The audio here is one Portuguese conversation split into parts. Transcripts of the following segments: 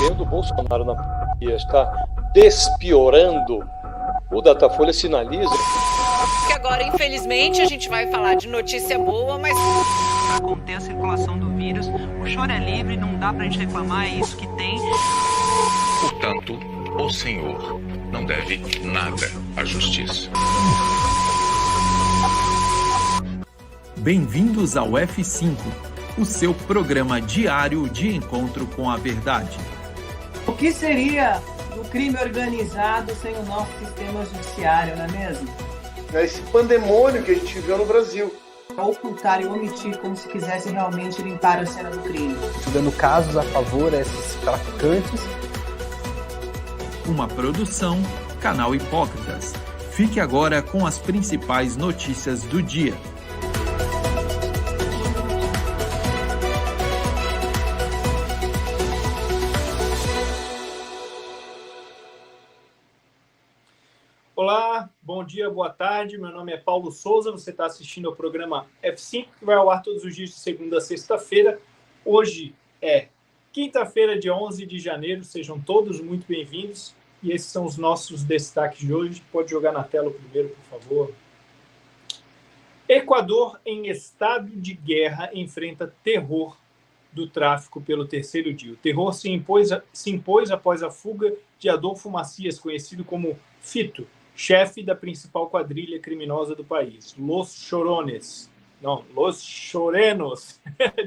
governo do Bolsonaro na pandemia está despiorando, o Datafolha sinaliza que agora, infelizmente, a gente vai falar de notícia boa, mas para conter a circulação do vírus, o choro é livre, não dá pra gente reclamar, é isso que tem. Portanto, o Senhor não deve nada à justiça. Bem-vindos ao F5, o seu programa diário de encontro com a verdade. O que seria do crime organizado sem o nosso sistema judiciário, não é mesmo? Esse pandemônio que a gente viveu no Brasil. Ocultar e omitir como se quisesse realmente limpar a cena do crime. Dando casos a favor a esses traficantes. Uma produção, Canal Hipócritas. Fique agora com as principais notícias do dia. Olá, bom dia, boa tarde. Meu nome é Paulo Souza. Você está assistindo ao programa F5, que vai ao ar todos os dias de segunda a sexta-feira. Hoje é quinta-feira, dia 11 de janeiro. Sejam todos muito bem-vindos. E esses são os nossos destaques de hoje. Pode jogar na tela o primeiro, por favor. Equador, em estado de guerra, enfrenta terror do tráfico pelo terceiro dia. O terror se impôs após a fuga de Adolfo Macias, conhecido como Fito, chefe da principal quadrilha criminosa do país, Los Chorenos,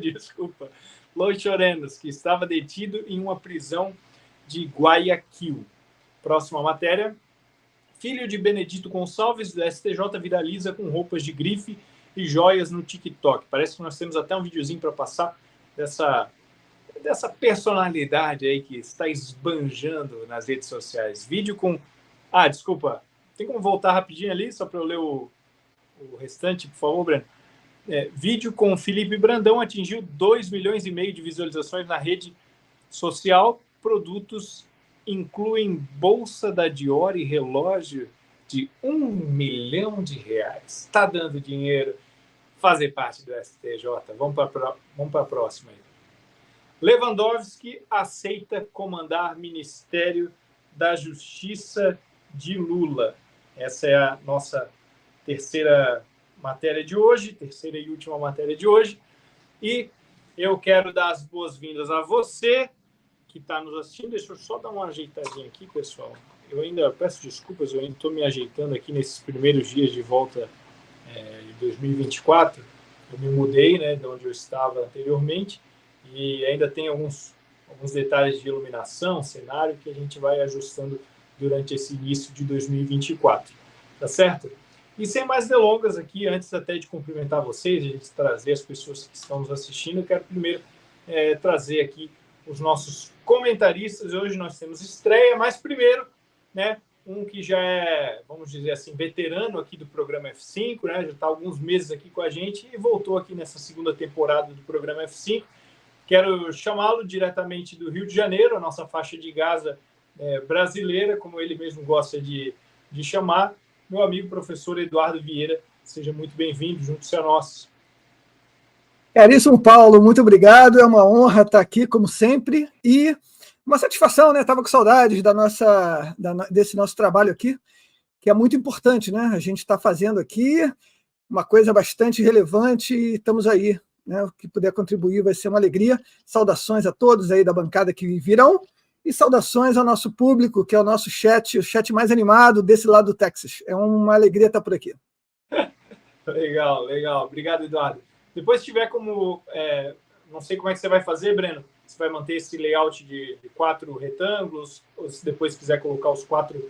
desculpa, Los Chorenos, que estava detido em uma prisão de Guayaquil. Próxima matéria. Filho de Benedito Gonçalves, do STJ, viraliza com roupas de grife e joias no TikTok. Parece que nós temos até um videozinho para passar dessa personalidade aí que está esbanjando nas redes sociais. Vídeo com... desculpa. Tem como voltar rapidinho ali, só para eu ler o restante, por favor, Breno? Vídeo com Felipe Brandão atingiu 2,5 milhões de visualizações na rede social. Produtos incluem bolsa da Dior e relógio de R$1 milhão. Está dando dinheiro fazer parte do STJ. Vamos para a próxima aí. Lewandowski aceita comandar Ministério da Justiça de Lula. Essa é a nossa terceira matéria de hoje, terceira e última matéria de hoje. E eu quero dar as boas-vindas a você que está nos assistindo. Deixa eu só dar uma ajeitadinha aqui, pessoal. Eu ainda peço desculpas, eu ainda estou me ajeitando aqui nesses primeiros dias de volta de 2024. Eu me mudei, né, de onde eu estava anteriormente, e ainda tem alguns detalhes de iluminação, cenário, que a gente vai ajustando durante esse início de 2024, tá certo? E sem mais delongas aqui, antes até de cumprimentar vocês, a gente trazer as pessoas que estão nos assistindo, eu quero primeiro trazer aqui os nossos comentaristas. Hoje nós temos estreia, mas primeiro, né, um que já é, vamos dizer assim, veterano aqui do programa F5, né, já está há alguns meses aqui com a gente e voltou aqui nessa segunda temporada do programa F5. Quero chamá-lo diretamente do Rio de Janeiro, a nossa faixa de Gaza brasileira, como ele mesmo gosta de chamar, meu amigo professor Eduardo Vieira. Seja muito bem-vindo, junto-se a nós. Caríssimo Paulo, muito obrigado, é uma honra estar aqui, como sempre, e uma satisfação, né? Estava com saudades desse nosso trabalho aqui, que é muito importante, né? A gente está fazendo aqui uma coisa bastante relevante e estamos aí, né? O que puder contribuir vai ser uma alegria. Saudações a todos aí da bancada que virão, e saudações ao nosso público, que é o nosso chat, o chat mais animado desse lado do Texas. É uma alegria estar por aqui. Legal. Obrigado, Eduardo. Depois, se tiver como... não sei como é que você vai fazer, Breno. Você vai manter esse layout de 4 retângulos, ou se depois quiser colocar os quatro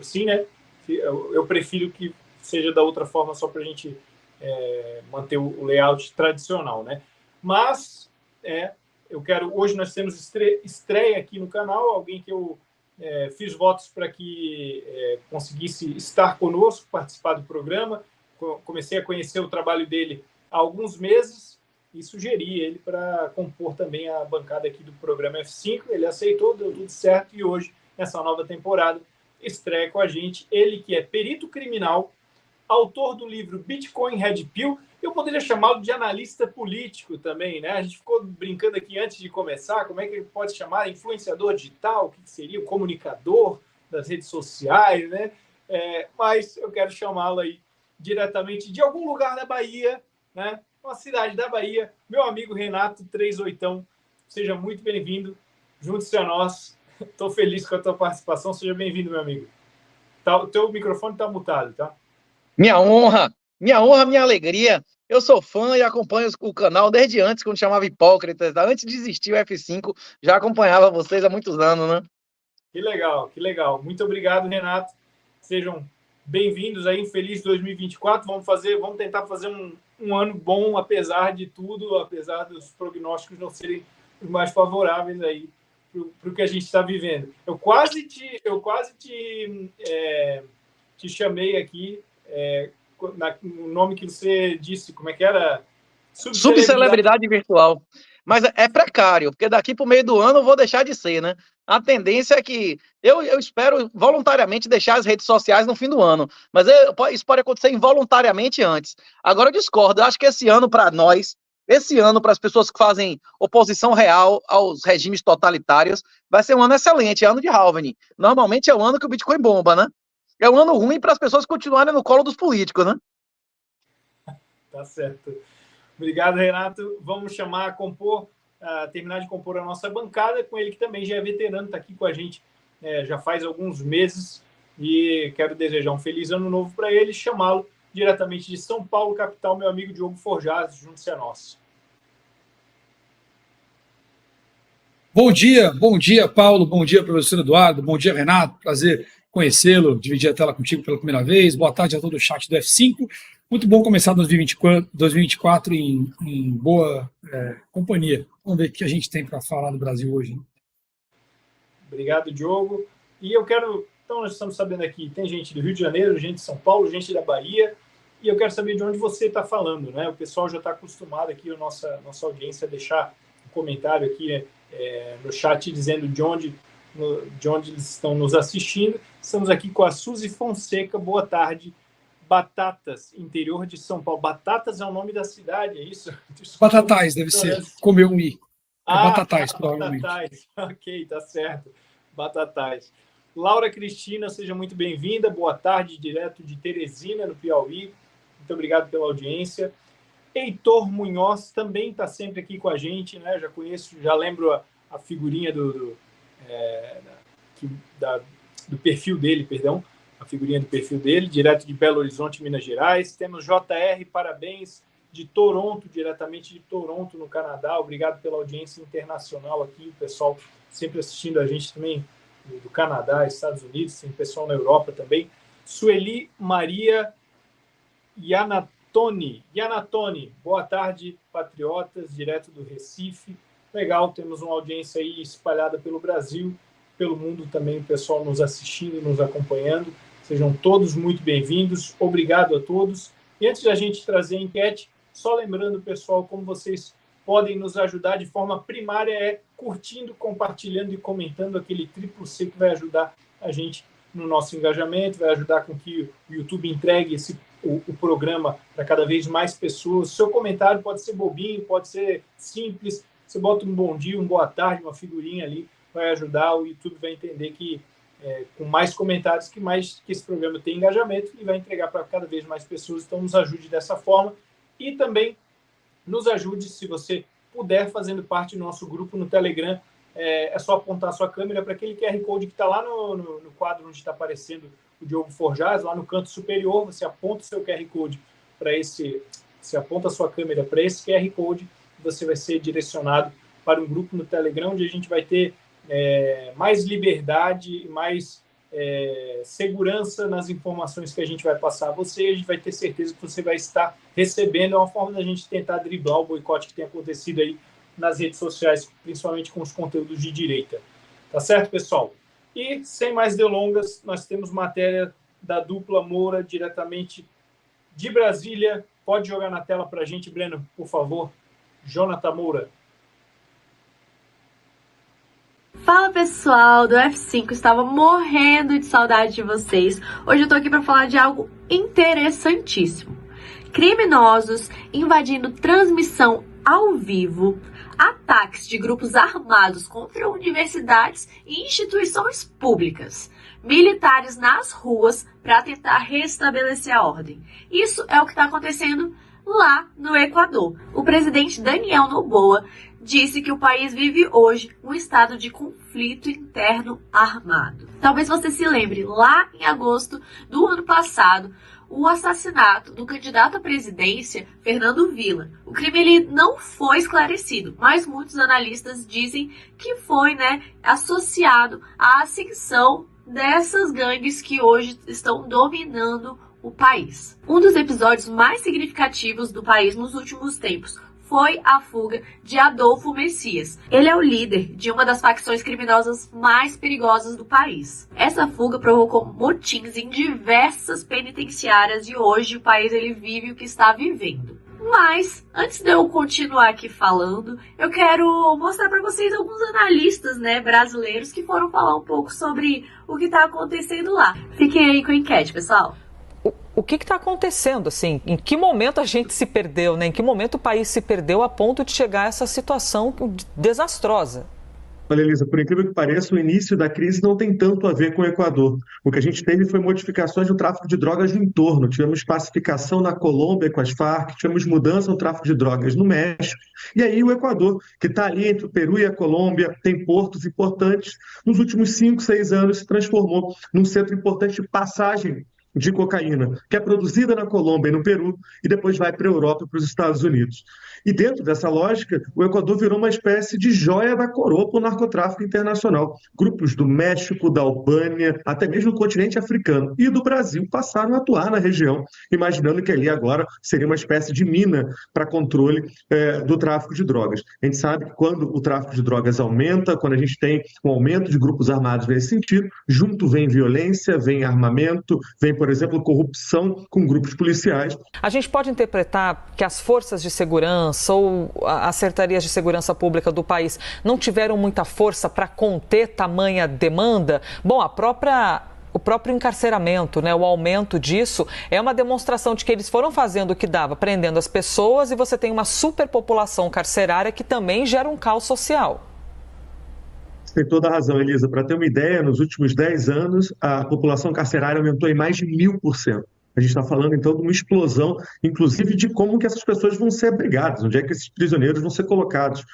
sim, né? Eu prefiro que seja da outra forma, só para a gente manter o layout tradicional, né? Mas... hoje nós temos estreia aqui no canal, alguém que eu fiz votos para que conseguisse estar conosco, participar do programa. Comecei a conhecer o trabalho dele há alguns meses e sugeri ele para compor também a bancada aqui do programa F5. Ele aceitou, deu tudo certo, e hoje, nessa nova temporada, estreia com a gente ele que é perito criminal, autor do livro Bitcoin Red Pill. Eu poderia chamá-lo de analista político também, né? A gente ficou brincando aqui antes de começar, como é que ele pode chamar? Influenciador digital, o que seria? O comunicador das redes sociais, né? Mas eu quero chamá-lo aí diretamente de algum lugar da Bahia, né? Uma cidade da Bahia, meu amigo Renato 38. Seja muito bem-vindo, junte-se a nós. Estou feliz com a tua participação, seja bem-vindo, meu amigo. O teu microfone está mutado, tá? Minha honra, minha alegria. Eu sou fã e acompanho o canal desde antes, quando chamava Hipócritas. Antes de existir o F5, já acompanhava vocês há muitos anos, né? Que legal, que legal. Muito obrigado, Renato. Sejam bem-vindos aí, feliz 2024. Vamos tentar fazer um ano bom, apesar de tudo, apesar dos prognósticos não serem os mais favoráveis aí para o que a gente está vivendo. Eu quase te chamei aqui o nome que você disse, como é que era? Subcelebridade virtual. Mas é precário, porque daqui para o meio do ano eu vou deixar de ser, né? A tendência é que eu espero voluntariamente deixar as redes sociais no fim do ano, mas isso pode acontecer involuntariamente antes. Agora eu discordo, eu acho que esse ano para nós, para as pessoas que fazem oposição real aos regimes totalitários, vai ser um ano excelente, ano de halving. Normalmente é o ano que o Bitcoin bomba, né? É um ano ruim para as pessoas continuarem no colo dos políticos, né? Tá certo. Obrigado, Renato. Vamos chamar terminar de compor a nossa bancada com ele, que também já é veterano, está aqui com a gente já faz alguns meses, e quero desejar um feliz ano novo para ele, chamá-lo diretamente de São Paulo, capital, meu amigo Diogo Forjaz, junte-se a nós. Bom dia, Paulo, bom dia, professor Eduardo, bom dia, Renato, prazer conhecê-lo, dividir a tela contigo pela primeira vez, boa tarde a todo o chat do F5, muito bom começar 2024 em boa companhia. Vamos ver o que a gente tem para falar do Brasil hoje. Obrigado, Diogo. E eu quero... Então, nós estamos sabendo aqui, tem gente do Rio de Janeiro, gente de São Paulo, gente da Bahia, e eu quero saber de onde você está falando, né? O pessoal já está acostumado aqui, a nossa audiência, a deixar um comentário aqui no chat dizendo de onde eles estão nos assistindo. Estamos aqui com a Suzy Fonseca. Boa tarde. Batatas, interior de São Paulo. Batatas é o nome da cidade, é isso? Batatais, deve ser. Comeu um i. Batatais, provavelmente. Batatais. Ok, tá certo. Batatais. Laura Cristina, seja muito bem-vinda. Boa tarde, direto de Teresina, no Piauí. Muito obrigado pela audiência. Heitor Munhoz também está sempre aqui com a gente, né? Já lembro a figurinha do perfil dele, perdão. A figurinha do perfil dele, direto de Belo Horizonte, Minas Gerais. Temos JR, parabéns, de Toronto, diretamente de Toronto, no Canadá. Obrigado pela audiência internacional aqui, o pessoal sempre assistindo a gente também do Canadá, Estados Unidos, tem pessoal na Europa também. Sueli Maria Yanatoni, boa tarde, patriotas, direto do Recife. Legal, temos uma audiência aí espalhada pelo Brasil, pelo mundo também, o pessoal nos assistindo, nos acompanhando. Sejam todos muito bem-vindos. Obrigado a todos. E antes de a gente trazer a enquete, só lembrando, pessoal, como vocês podem nos ajudar de forma primária curtindo, compartilhando e comentando aquele triplo C que vai ajudar a gente no nosso engajamento, vai ajudar com que o YouTube entregue o programa para cada vez mais pessoas. Seu comentário pode ser bobinho, pode ser simples. Você bota um bom dia, uma boa tarde, uma figurinha ali, vai ajudar, o YouTube vai entender que com mais comentários que esse programa tem engajamento e vai entregar para cada vez mais pessoas. Então nos ajude dessa forma e também nos ajude, se você puder, fazendo parte do nosso grupo no Telegram. É só apontar a sua câmera para aquele QR Code que está lá no quadro onde está aparecendo o Diogo Forjaz, lá no canto superior. Você aponta o seu QR Code você aponta a sua câmera para esse QR Code, você vai ser direcionado para um grupo no Telegram, onde a gente vai ter mais liberdade e mais segurança nas informações que a gente vai passar a você. A gente vai ter certeza que você vai estar recebendo. É uma forma da gente tentar driblar o boicote que tem acontecido aí nas redes sociais, principalmente com os conteúdos de direita. Tá certo, pessoal? E, sem mais delongas, nós temos matéria da dupla Moura, diretamente de Brasília. Pode jogar na tela para a gente, Breno, por favor. Jonathan Moura. Fala pessoal do F5, estava morrendo de saudade de vocês. Hoje eu tô aqui para falar de algo interessantíssimo. Criminosos invadindo transmissão ao vivo, ataques de grupos armados contra universidades e instituições públicas, militares nas ruas para tentar restabelecer a ordem. Isso é o que está acontecendo lá no Equador. O presidente Daniel Noboa disse que o país vive hoje um estado de conflito interno armado. Talvez você se lembre, lá em agosto do ano passado, o assassinato do candidato à presidência, Fernando Villa. O crime ele não foi esclarecido, mas muitos analistas dizem que foi, associado à ascensão dessas gangues que hoje estão dominando o país. Um dos episódios mais significativos do país nos últimos tempos foi a fuga de Adolfo Messias. Ele é o líder de uma das facções criminosas mais perigosas do país. Essa fuga provocou motins em diversas penitenciárias e hoje o país ele vive o que está vivendo. Mas, antes de eu continuar aqui falando, eu quero mostrar para vocês alguns analistas, brasileiros que foram falar um pouco sobre o que está acontecendo lá. Fiquem aí com a enquete, pessoal. O que está acontecendo, assim? Em que momento a gente se perdeu, Em que momento o país se perdeu a ponto de chegar a essa situação desastrosa? Olha, Elisa, por incrível que pareça, o início da crise não tem tanto a ver com o Equador. O que a gente teve foi modificações do tráfico de drogas no entorno. Tivemos pacificação na Colômbia com as Farc, tivemos mudança no tráfico de drogas no México. E aí o Equador, que está ali entre o Peru e a Colômbia, tem portos importantes. Nos últimos 5, 6 anos se transformou num centro importante de passagem de cocaína, que é produzida na Colômbia e no Peru, e depois vai para a Europa e para os Estados Unidos. E dentro dessa lógica, o Equador virou uma espécie de joia da coroa para o narcotráfico internacional. Grupos do México, da Albânia, até mesmo do continente africano e do Brasil passaram a atuar na região, imaginando que ali agora seria uma espécie de mina para controle do tráfico de drogas. A gente sabe que quando o tráfico de drogas aumenta, quando a gente tem um aumento de grupos armados nesse sentido, junto vem violência, vem armamento, vem, por exemplo, corrupção com grupos policiais. A gente pode interpretar que as forças de segurança ou as secretarias de segurança pública do país não tiveram muita força para conter tamanha demanda? Bom, o próprio encarceramento, o aumento disso, é uma demonstração de que eles foram fazendo o que dava, prendendo as pessoas, e você tem uma superpopulação carcerária que também gera um caos social. Tem toda a razão, Elisa. Para ter uma ideia, nos últimos 10 anos, a população carcerária aumentou em mais de 1000%. A gente está falando, então, de uma explosão, inclusive, de como que essas pessoas vão ser abrigadas, onde é que esses prisioneiros vão ser colocados.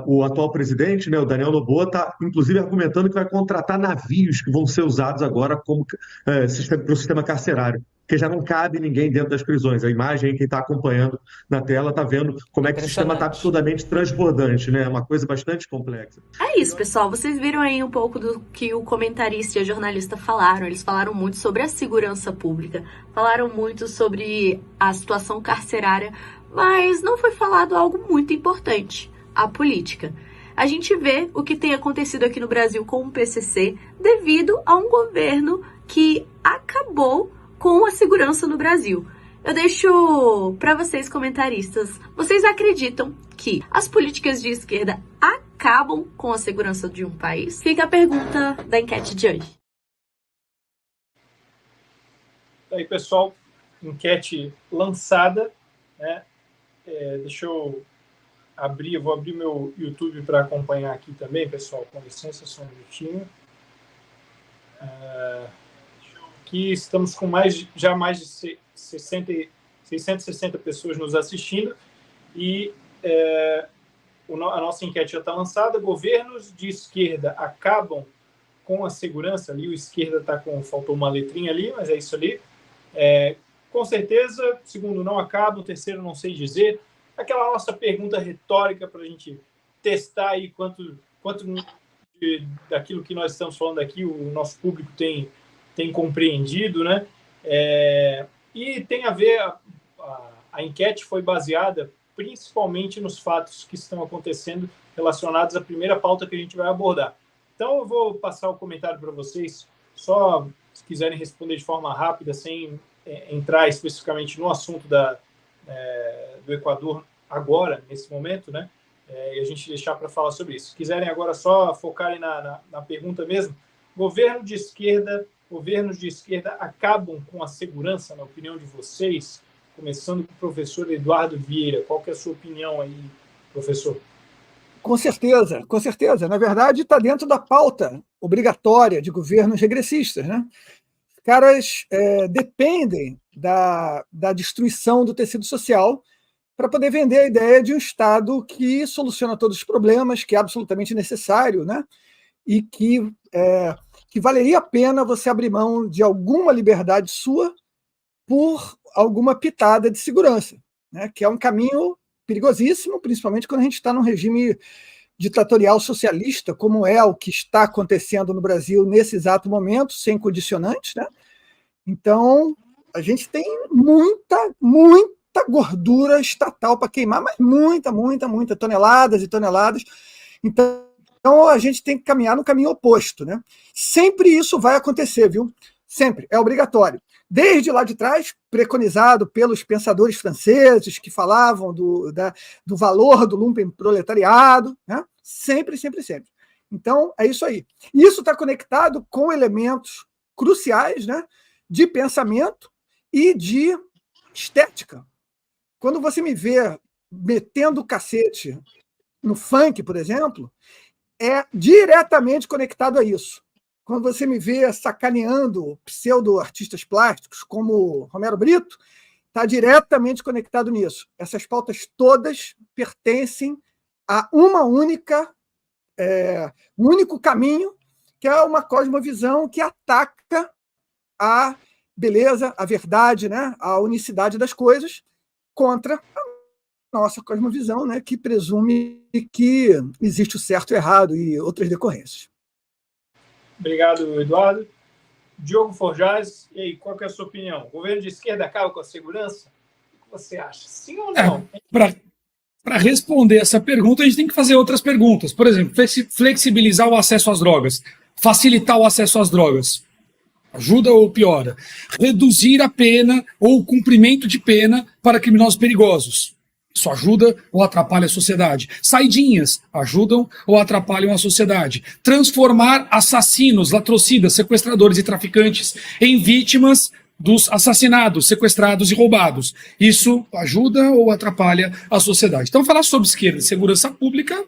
O atual presidente, o Daniel Noboa, está, inclusive, argumentando que vai contratar navios que vão ser usados agora como para o sistema carcerário, porque já não cabe ninguém dentro das prisões. A imagem, quem está acompanhando na tela, está vendo como é que o sistema está absurdamente transbordante, É uma coisa bastante complexa. É isso, pessoal. Vocês viram aí um pouco do que o comentarista e a jornalista falaram. Eles falaram muito sobre a segurança pública, falaram muito sobre a situação carcerária, mas não foi falado algo muito importante: a política. A gente vê o que tem acontecido aqui no Brasil com o PCC devido a um governo que acabou com a segurança no Brasil. Eu deixo para vocês, comentaristas, vocês acreditam que as políticas de esquerda acabam com a segurança de um país? Fica a pergunta da enquete de hoje. Aí, pessoal, enquete lançada, deixa eu vou abrir meu YouTube para acompanhar aqui também, pessoal, com licença, só um minutinho. Aqui estamos com mais de 660 pessoas nos assistindo e a nossa enquete já está lançada. Governos de esquerda acabam com a segurança. Ali o esquerda faltou uma letrinha ali, mas é isso ali. Com certeza, segundo, não acaba, o terceiro, não sei dizer. Aquela nossa pergunta retórica para a gente testar aí quanto daquilo que nós estamos falando aqui o nosso público tem compreendido, e tem a ver, a enquete foi baseada principalmente nos fatos que estão acontecendo relacionados à primeira pauta que a gente vai abordar. Então, eu vou passar o comentário para vocês, só se quiserem responder de forma rápida, sem entrar especificamente no assunto do Equador agora, nesse momento, e a gente deixar para falar sobre isso. Se quiserem agora só focarem na pergunta mesmo, governos de esquerda acabam com a segurança, na opinião de vocês? Começando com o professor Eduardo Vieira. Qual que é a sua opinião aí, professor? Com certeza, com certeza. Na verdade, está dentro da pauta obrigatória de governos regressistas, né? Os caras dependem da destruição do tecido social para poder vender a ideia de um Estado que soluciona todos os problemas, que é absolutamente necessário, né? E que valeria a pena você abrir mão de alguma liberdade sua por alguma pitada de segurança, né? Que é um caminho perigosíssimo, principalmente quando a gente está num regime ditatorial socialista, como é o que está acontecendo no Brasil nesse exato momento, sem condicionantes, né? Então, a gente tem muita gordura estatal para queimar, mas muita, toneladas e toneladas. Então, a gente tem que caminhar no caminho oposto, né? Sempre isso vai acontecer, viu? Sempre, é obrigatório. Desde lá de trás, preconizado pelos pensadores franceses que falavam do valor do lumpenproletariado, né? Sempre. Então, é isso aí. Isso está conectado com elementos cruciais, né? De pensamento e de estética. Quando você me vê metendo o cacete no funk, por exemplo, é diretamente conectado a isso. Quando você me vê sacaneando pseudo-artistas plásticos como Romero Brito, está diretamente conectado nisso. Essas pautas todas pertencem a um único caminho, que é uma cosmovisão que ataca a beleza, a verdade, né? A unicidade das coisas, contra a nossa cosmovisão, né? Que presume que existe o certo e o errado e outras decorrências. Obrigado, Eduardo. Diogo Forjaz, e aí, qual que é a sua opinião? O governo de esquerda acaba com a segurança? O que você acha? Sim ou não? Para responder essa pergunta, a gente tem que fazer outras perguntas. Por exemplo, flexibilizar o acesso às drogas, facilitar o acesso às drogas. Ajuda ou piora? Reduzir a pena ou o cumprimento de pena para criminosos perigosos. Isso ajuda ou atrapalha a sociedade? Saidinhas ajudam ou atrapalham a sociedade? Transformar assassinos, latrocidas, sequestradores e traficantes em vítimas dos assassinados, sequestrados e roubados. Isso ajuda ou atrapalha a sociedade? Então, falar sobre esquerda e segurança pública,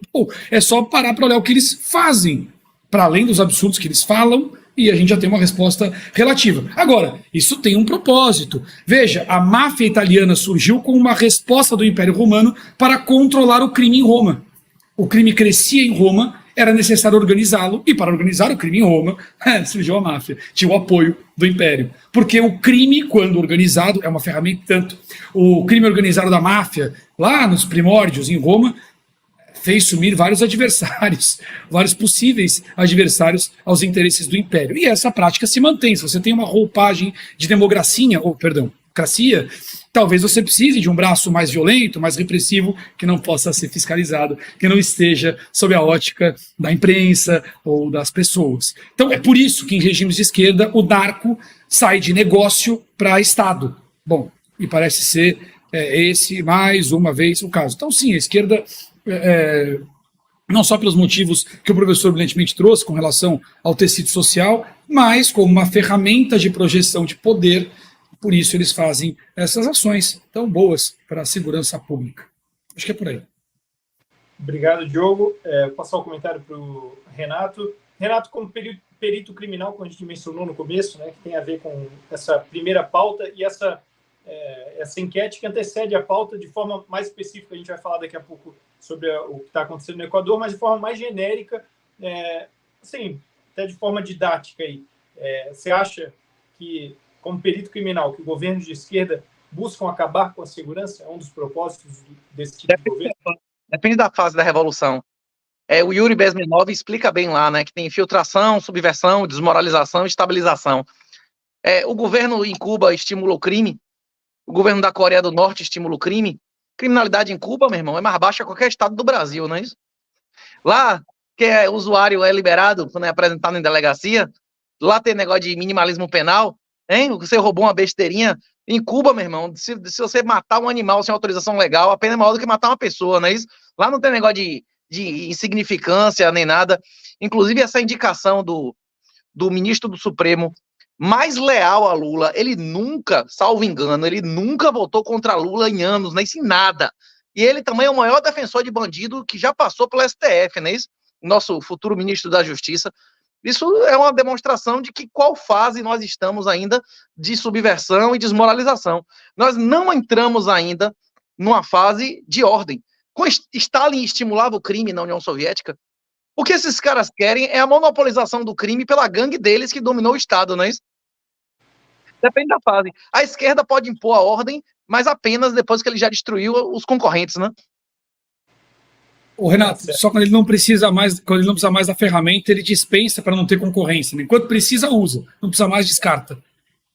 é só parar para olhar o que eles fazem, para além dos absurdos que eles falam, e a gente já tem uma resposta relativa. Agora, isso tem um propósito. Veja, a máfia italiana surgiu como uma resposta do Império Romano para controlar o crime em Roma. O crime crescia em Roma, era necessário organizá-lo, e para organizar o crime em Roma, surgiu a máfia. Tinha o apoio do Império. Porque o crime, quando organizado, é uma ferramenta tanto. O crime organizado da máfia, lá nos primórdios em Roma, fez sumir vários adversários, vários possíveis adversários aos interesses do Império. E essa prática se mantém. Se você tem uma roupagem de democracia, talvez você precise de um braço mais violento, mais repressivo, que não possa ser fiscalizado, que não esteja sob a ótica da imprensa ou das pessoas. Então é por isso que em regimes de esquerda o narco sai de negócio para Estado. Bom, e parece ser esse, mais uma vez, o caso. Então sim, a esquerda... não só pelos motivos que o professor brilhantemente trouxe com relação ao tecido social, mas como uma ferramenta de projeção de poder, por isso eles fazem essas ações tão boas para a segurança pública. Acho que é por aí. Obrigado, Diogo. Vou passar o comentário para o Renato. Renato, como perito criminal, como a gente mencionou no começo, né, que tem a ver com essa primeira pauta e essa enquete que antecede a pauta de forma mais específica, a gente vai falar daqui a pouco sobre o que está acontecendo no Equador, mas de forma mais genérica, assim, até de forma didática. Aí. Você acha que, como perito criminal, que governos de esquerda buscam acabar com a segurança? É um dos propósitos desse tipo de governo? Depende da fase da revolução. O Yuri Bezmenov explica bem lá, né, que tem infiltração, subversão, desmoralização e estabilização. O governo em Cuba estimula o crime, o governo da Coreia do Norte estimula o crime. Criminalidade em Cuba, meu irmão, é mais baixa que qualquer estado do Brasil, não é isso? Lá, que o usuário é liberado quando é apresentado em delegacia, lá tem negócio de minimalismo penal, hein? Você roubou uma besteirinha. Em Cuba, meu irmão, se você matar um animal sem autorização legal, a pena é maior do que matar uma pessoa, não é isso? Lá não tem negócio de insignificância nem nada. Inclusive, essa indicação do ministro do Supremo mais leal a Lula, ele nunca, salvo engano, ele nunca votou contra Lula em anos, nem em nada. E ele também é o maior defensor de bandido que já passou pelo STF, não é isso? Nosso futuro ministro da Justiça. Isso é uma demonstração de que qual fase nós estamos ainda de subversão e desmoralização. Nós não entramos ainda numa fase de ordem. Quando Stalin estimulava o crime na União Soviética, o que esses caras querem é a monopolização do crime pela gangue deles que dominou o Estado, não é isso? Depende da fase. A esquerda pode impor a ordem, mas apenas depois que ele já destruiu os concorrentes, né? O Renato, só quando ele não precisa mais, da ferramenta, ele dispensa para não ter concorrência. Né? Enquanto precisa, usa. Não precisa mais, descarta.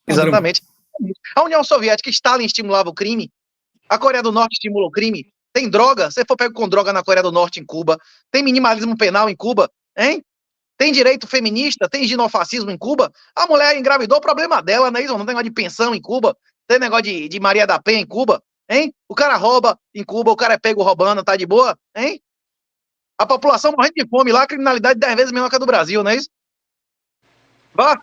Exatamente. A União Soviética, Stalin estimulava o crime. A Coreia do Norte estimula o crime. Tem droga? Se for pego com droga na Coreia do Norte, em Cuba. Tem minimalismo penal em Cuba, hein? Tem direito feminista, tem ginofascismo em Cuba. A mulher engravidou, problema dela, não é isso? Não tem negócio de pensão em Cuba. Tem negócio de Maria da Penha em Cuba, hein? O cara rouba em Cuba, o cara é pego roubando, tá de boa, hein? A população morrendo de fome lá, a criminalidade 10 vezes menor que a do Brasil, não é isso? Vá.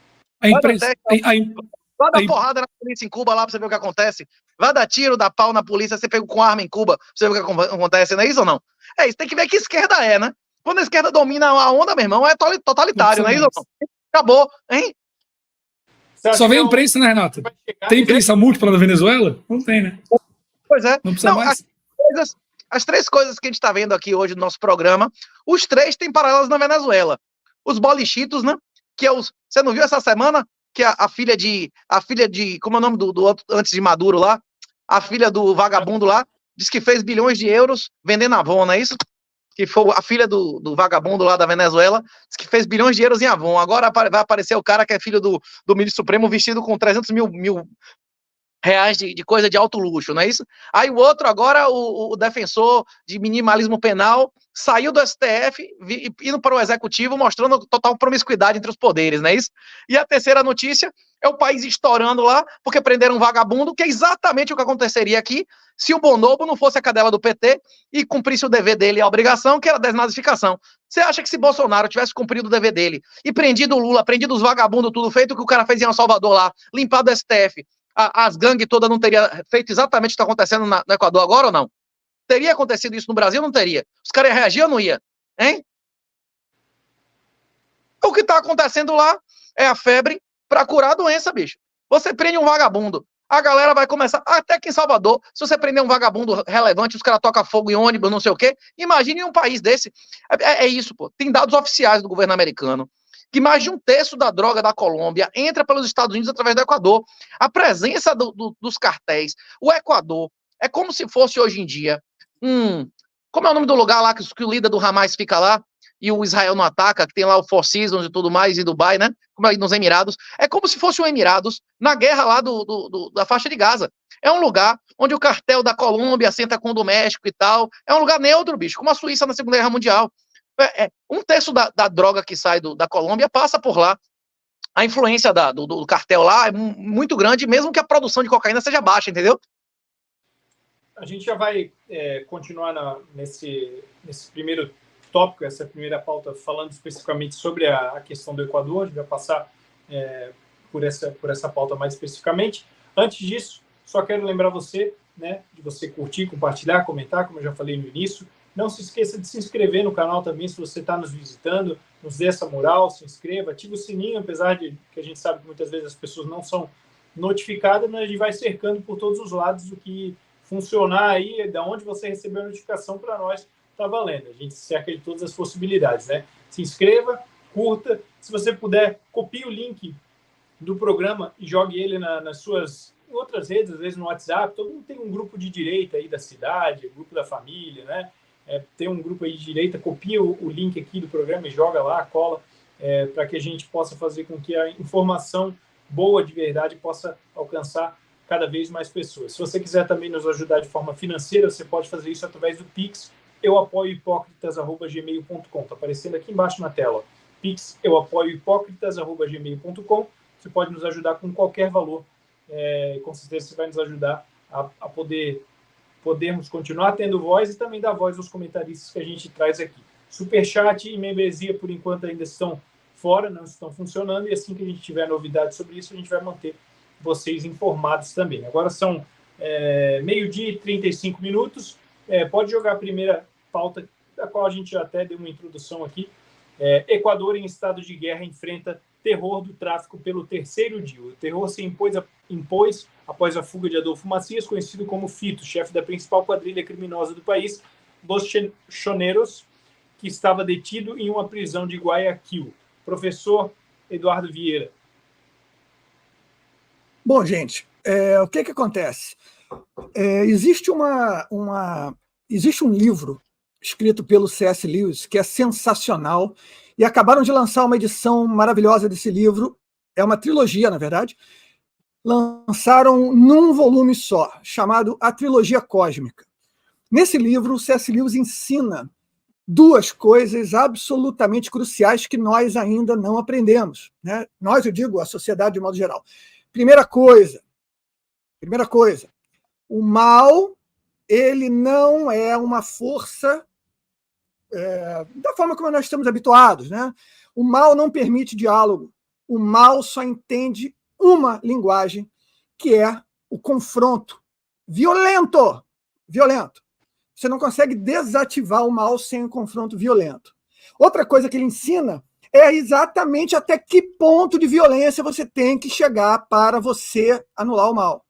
Vá dar porrada na polícia em Cuba lá pra você ver o que acontece. Vá dar tiro, dar pau na polícia, você pega com arma em Cuba pra você ver o que acontece, não é isso ou não? É isso, tem que ver que esquerda é, né? Quando a esquerda domina a onda, meu irmão, é totalitário, não é isso ou não? Acabou, hein? Só vem imprensa, né, Renato? Tem imprensa múltipla da Venezuela? Não tem, né? Pois é. Não precisa mais. As três coisas que a gente está vendo aqui hoje no nosso programa, os três têm paralelos na Venezuela. Os bolichitos, né? Que é os. Você não viu essa semana que a filha de. Como é o nome do outro antes de Maduro lá? A filha do vagabundo lá diz que fez bilhões de euros vendendo Avon, não é isso? Que foi a filha do vagabundo lá da Venezuela, diz que fez bilhões de euros em Avon. Agora vai aparecer o cara que é filho do ministro Supremo vestido com 300 mil reais de coisa de alto luxo, não é isso? Aí o outro agora, o defensor de minimalismo penal, saiu do STF, indo para o Executivo, mostrando total promiscuidade entre os poderes, não é isso? E a terceira notícia é o país estourando lá, porque prenderam um vagabundo, que é exatamente o que aconteceria aqui se o Bonobo não fosse a cadela do PT e cumprisse o dever dele, a obrigação, que era a desnazificação. Você acha que se Bolsonaro tivesse cumprido o dever dele e prendido o Lula, prendido os vagabundos, tudo feito o que o cara fez em El Salvador lá, limpado o STF, as gangues todas não teriam feito exatamente o que está acontecendo no Equador agora ou não? Teria acontecido isso no Brasil ou não teria? Os caras iam reagir ou não ia? Hein? O que está acontecendo lá é a febre para curar a doença, bicho. Você prende um vagabundo, a galera vai começar, até que em Salvador, se você prender um vagabundo relevante, os caras tocam fogo em ônibus, não sei o quê, imagine um país desse. É isso, pô. Tem dados oficiais do governo americano que mais de 1/3 da droga da Colômbia entra pelos Estados Unidos através do Equador. A presença dos cartéis, o Equador, é como se fosse hoje em dia, como é o nome do lugar lá que o líder do Hamas fica lá, e o Israel não ataca, que tem lá o Four Seasons e tudo mais, em Dubai, né, como é nos Emirados, é como se fosse o Emirados na guerra lá da faixa de Gaza. É um lugar onde o cartel da Colômbia senta com o do México e tal, é um lugar neutro, bicho, como a Suíça na Segunda Guerra Mundial. 1/3 da droga que sai da Colômbia passa por lá. A influência do cartel lá é muito grande, mesmo que a produção de cocaína seja baixa, entendeu? A gente já vai continuar nesse primeiro tópico, essa primeira pauta, falando especificamente sobre a questão do Equador. A gente vai passar por essa pauta mais especificamente. Antes disso, só quero lembrar você, né, de você curtir, compartilhar, comentar, como eu já falei no início. Não se esqueça de se inscrever no canal também, se você está nos visitando, nos dê essa moral, se inscreva, ative o sininho, apesar de que a gente sabe que muitas vezes as pessoas não são notificadas, mas a gente vai cercando por todos os lados o que funcionar aí, da onde você recebeu a notificação para nós, está valendo. A gente cerca de todas as possibilidades, né? Se inscreva, curta, se você puder, copie o link do programa e jogue ele nas suas outras redes, às vezes no WhatsApp. Todo mundo tem um grupo de direita aí da cidade, grupo da família, né? Tem um grupo aí de direita, copia o link aqui do programa e joga lá, cola, para que a gente possa fazer com que a informação boa de verdade possa alcançar cada vez mais pessoas. Se você quiser também nos ajudar de forma financeira, você pode fazer isso através do Pix, euapoiohipócritas@gmail.com. Está aparecendo aqui embaixo na tela. Pix, euapoiohipócritas@gmail.com. Você pode nos ajudar com qualquer valor. Com certeza você vai nos ajudar a poder podermos continuar tendo voz e também dar voz aos comentaristas que a gente traz aqui. Superchat e membresia, por enquanto, ainda estão fora, não estão funcionando, e assim que a gente tiver novidades sobre isso, a gente vai manter vocês informados também. Agora são 12h e 35 minutos. Pode jogar a primeira pauta, da qual a gente já até deu uma introdução aqui. Equador, em estado de guerra, enfrenta terror do tráfico pelo terceiro dia. O terror se impôs após a fuga de Adolfo Macias, conhecido como Fito, chefe da principal quadrilha criminosa do país, Los Choneros, que estava detido em uma prisão de Guayaquil. Professor Eduardo Vieira. Bom, gente, o que acontece? Existe existe um livro escrito pelo C.S. Lewis que é sensacional, e acabaram de lançar uma edição maravilhosa desse livro. É uma trilogia, na verdade. Lançaram num volume só, chamado A Trilogia Cósmica. Nesse livro, o C.S. Lewis ensina duas coisas absolutamente cruciais que nós ainda não aprendemos, né? Nós, eu digo, a sociedade de modo geral. Primeira coisa, o mal, ele não é uma força da forma como nós estamos habituados, né? O mal não permite diálogo. O mal só entende uma linguagem, que é o confronto violento. Você não consegue desativar o mal sem um confronto violento. Outra coisa que ele ensina é exatamente até que ponto de violência você tem que chegar para você anular o mal.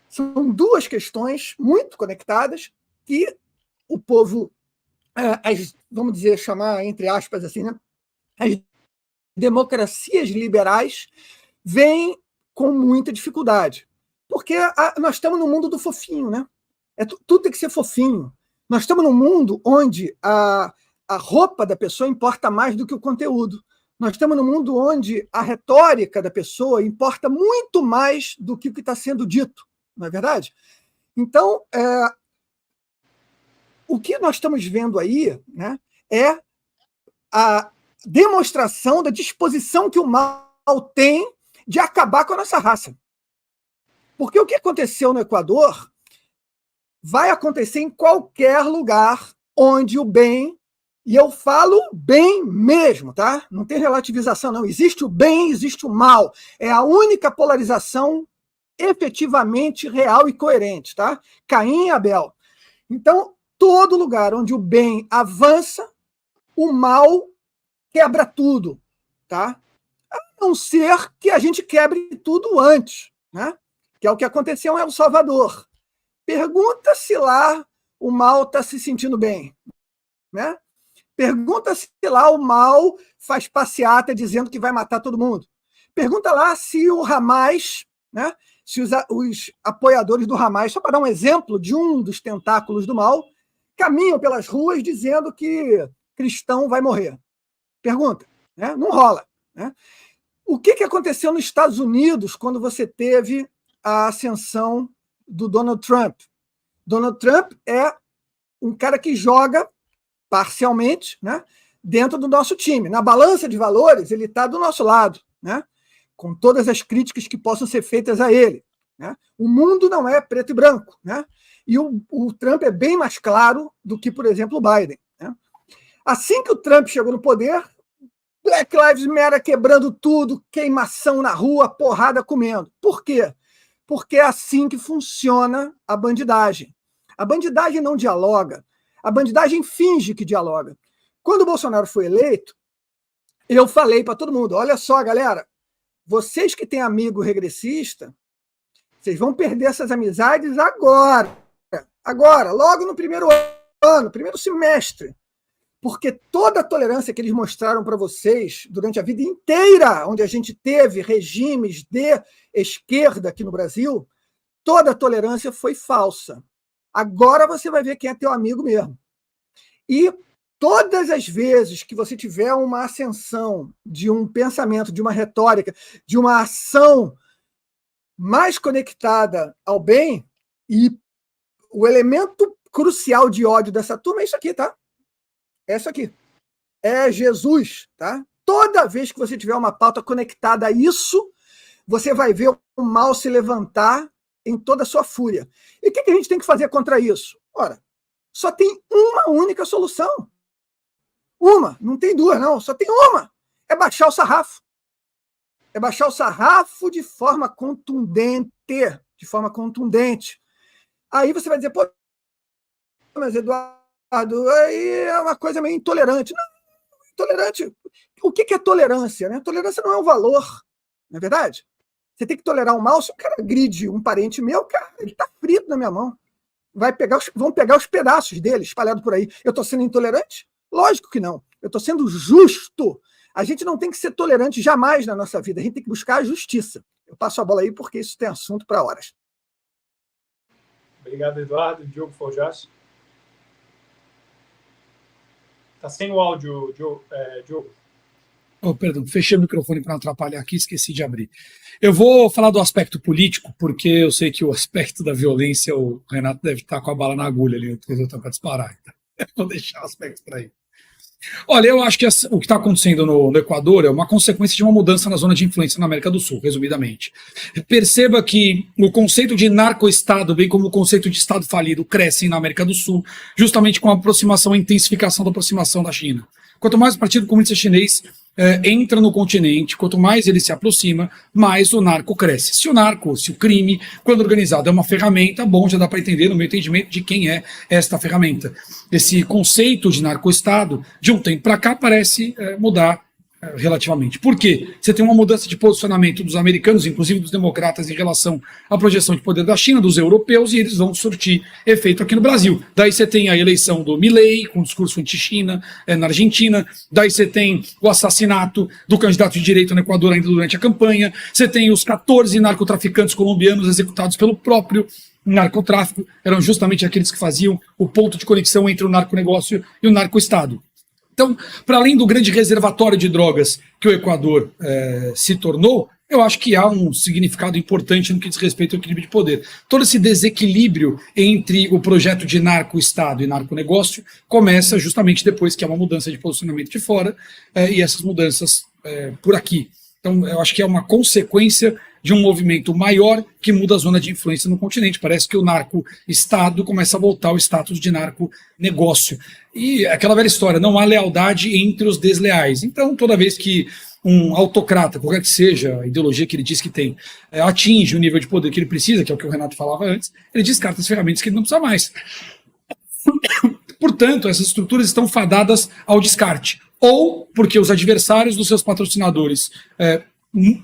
São duas questões muito conectadas que o povo, vamos dizer, chamar entre aspas assim, né? As democracias liberais vêm com muita dificuldade. Porque nós estamos no mundo do fofinho, né? Tudo tem que ser fofinho. Nós estamos num mundo onde a roupa da pessoa importa mais do que o conteúdo. Nós estamos num mundo onde a retórica da pessoa importa muito mais do que o que está sendo dito, não é verdade? Então, o que nós estamos vendo aí, né, é a demonstração da disposição que o mal tem de acabar com a nossa raça. Porque o que aconteceu no Equador vai acontecer em qualquer lugar onde o bem, e eu falo bem mesmo, tá? Não tem relativização, não. Existe o bem, existe o mal. É a única polarização efetivamente real e coerente, tá? Caim e Abel. Então, todo lugar onde o bem avança, o mal quebra tudo, tá? A não ser que a gente quebre tudo antes, né? Que é o que aconteceu em El Salvador. Pergunta se lá o mal está se sentindo bem, né? Pergunta se lá o mal faz passeata dizendo que vai matar todo mundo. Pergunta lá se o Hamas, né? Se os apoiadores do Hamas, só para dar um exemplo de um dos tentáculos do mal, caminham pelas ruas dizendo que cristão vai morrer. Pergunta, né? Não rola, né? O que aconteceu nos Estados Unidos quando você teve a ascensão do Donald Trump? Donald Trump é um cara que joga parcialmente, né, dentro do nosso time. Na balança de valores, ele está do nosso lado, né, com todas as críticas que possam ser feitas a ele, né? O mundo não é preto e branco, né? E o Trump é bem mais claro do que, por exemplo, o Biden, né? Assim que o Trump chegou no poder, Black Lives Matter quebrando tudo, queimação na rua, porrada comendo. Por quê? Porque é assim que funciona a bandidagem. A bandidagem não dialoga. A bandidagem finge que dialoga. Quando o Bolsonaro foi eleito, eu falei para todo mundo, olha só, galera, vocês que têm amigo regressista, vocês vão perder essas amizades agora. Agora, logo no primeiro ano, primeiro semestre. Porque toda a tolerância que eles mostraram para vocês durante a vida inteira, onde a gente teve regimes de esquerda aqui no Brasil, toda a tolerância foi falsa. Agora você vai ver quem é teu amigo mesmo. E todas as vezes que você tiver uma ascensão de um pensamento, de uma retórica, de uma ação mais conectada ao bem, e o elemento crucial de ódio dessa turma é isso aqui, tá? É isso aqui. É Jesus, tá? Toda vez que você tiver uma pauta conectada a isso, você vai ver o mal se levantar em toda a sua fúria. E o que a gente tem que fazer contra isso? Ora, só tem uma única solução. Uma, não tem duas, não, só tem uma. É baixar o sarrafo. É baixar o sarrafo de forma contundente. De forma contundente. Aí você vai dizer, pô, mas Eduardo, aí é uma coisa meio intolerante. Não, intolerante. O que é tolerância? Né? Tolerância não é um valor, não é verdade? Você tem que tolerar o mal. Se o cara agride um parente meu, cara, ele está frito na minha mão. Vão pegar os pedaços dele espalhados por aí. Eu estou sendo intolerante? Lógico que não. Eu estou sendo justo. A gente não tem que ser tolerante jamais na nossa vida. A gente tem que buscar a justiça. Eu passo a bola aí porque isso tem assunto para horas. Obrigado, Eduardo. Diogo Forjas. Está sem o áudio, Diogo. Oh, perdão, fechei o microfone para não atrapalhar aqui, esqueci de abrir. Eu vou falar do aspecto político, porque eu sei que o aspecto da violência, o Renato deve estar com a bala na agulha ali, para disparar. Então, eu vou deixar o aspecto para aí. Olha, eu acho que o que está acontecendo no Equador é uma consequência de uma mudança na zona de influência na América do Sul, resumidamente. Perceba que o conceito de narco-estado, bem como o conceito de estado falido, crescem na América do Sul, justamente com a aproximação, a intensificação da aproximação da China. Quanto mais o Partido Comunista Chinês entra no continente, quanto mais ele se aproxima, mais o narco cresce. Se o crime, quando organizado, é uma ferramenta, bom, já dá para entender no meu entendimento de quem é esta ferramenta. Esse conceito de narco-estado, de um tempo para cá, parece mudar relativamente. Por quê? Você tem uma mudança de posicionamento dos americanos, inclusive dos democratas, em relação à projeção de poder da China, dos europeus, e eles vão surtir efeito aqui no Brasil. Daí você tem a eleição do Milei, com discurso anti-China na Argentina, daí você tem o assassinato do candidato de direita no Equador ainda durante a campanha, você tem os 14 narcotraficantes colombianos executados pelo próprio narcotráfico, eram justamente aqueles que faziam o ponto de conexão entre o narconegócio e o narco-estado. Então, para além do grande reservatório de drogas que o Equador se tornou, eu acho que há um significado importante no que diz respeito ao equilíbrio de poder. Todo esse desequilíbrio entre o projeto de narco-estado e narco-negócio começa justamente depois que há uma mudança de posicionamento de fora e essas mudanças por aqui. Então, eu acho que é uma consequência de um movimento maior que muda a zona de influência no continente. Parece que o narco-estado começa a voltar ao status de narco-negócio. E aquela velha história, não há lealdade entre os desleais. Então, toda vez que um autocrata, qualquer que seja a ideologia que ele diz que tem, atinge o nível de poder que ele precisa, que é o que o Renato falava antes, ele descarta as ferramentas que ele não precisa mais. Portanto, essas estruturas estão fadadas ao descarte. Ou porque os adversários dos seus patrocinadores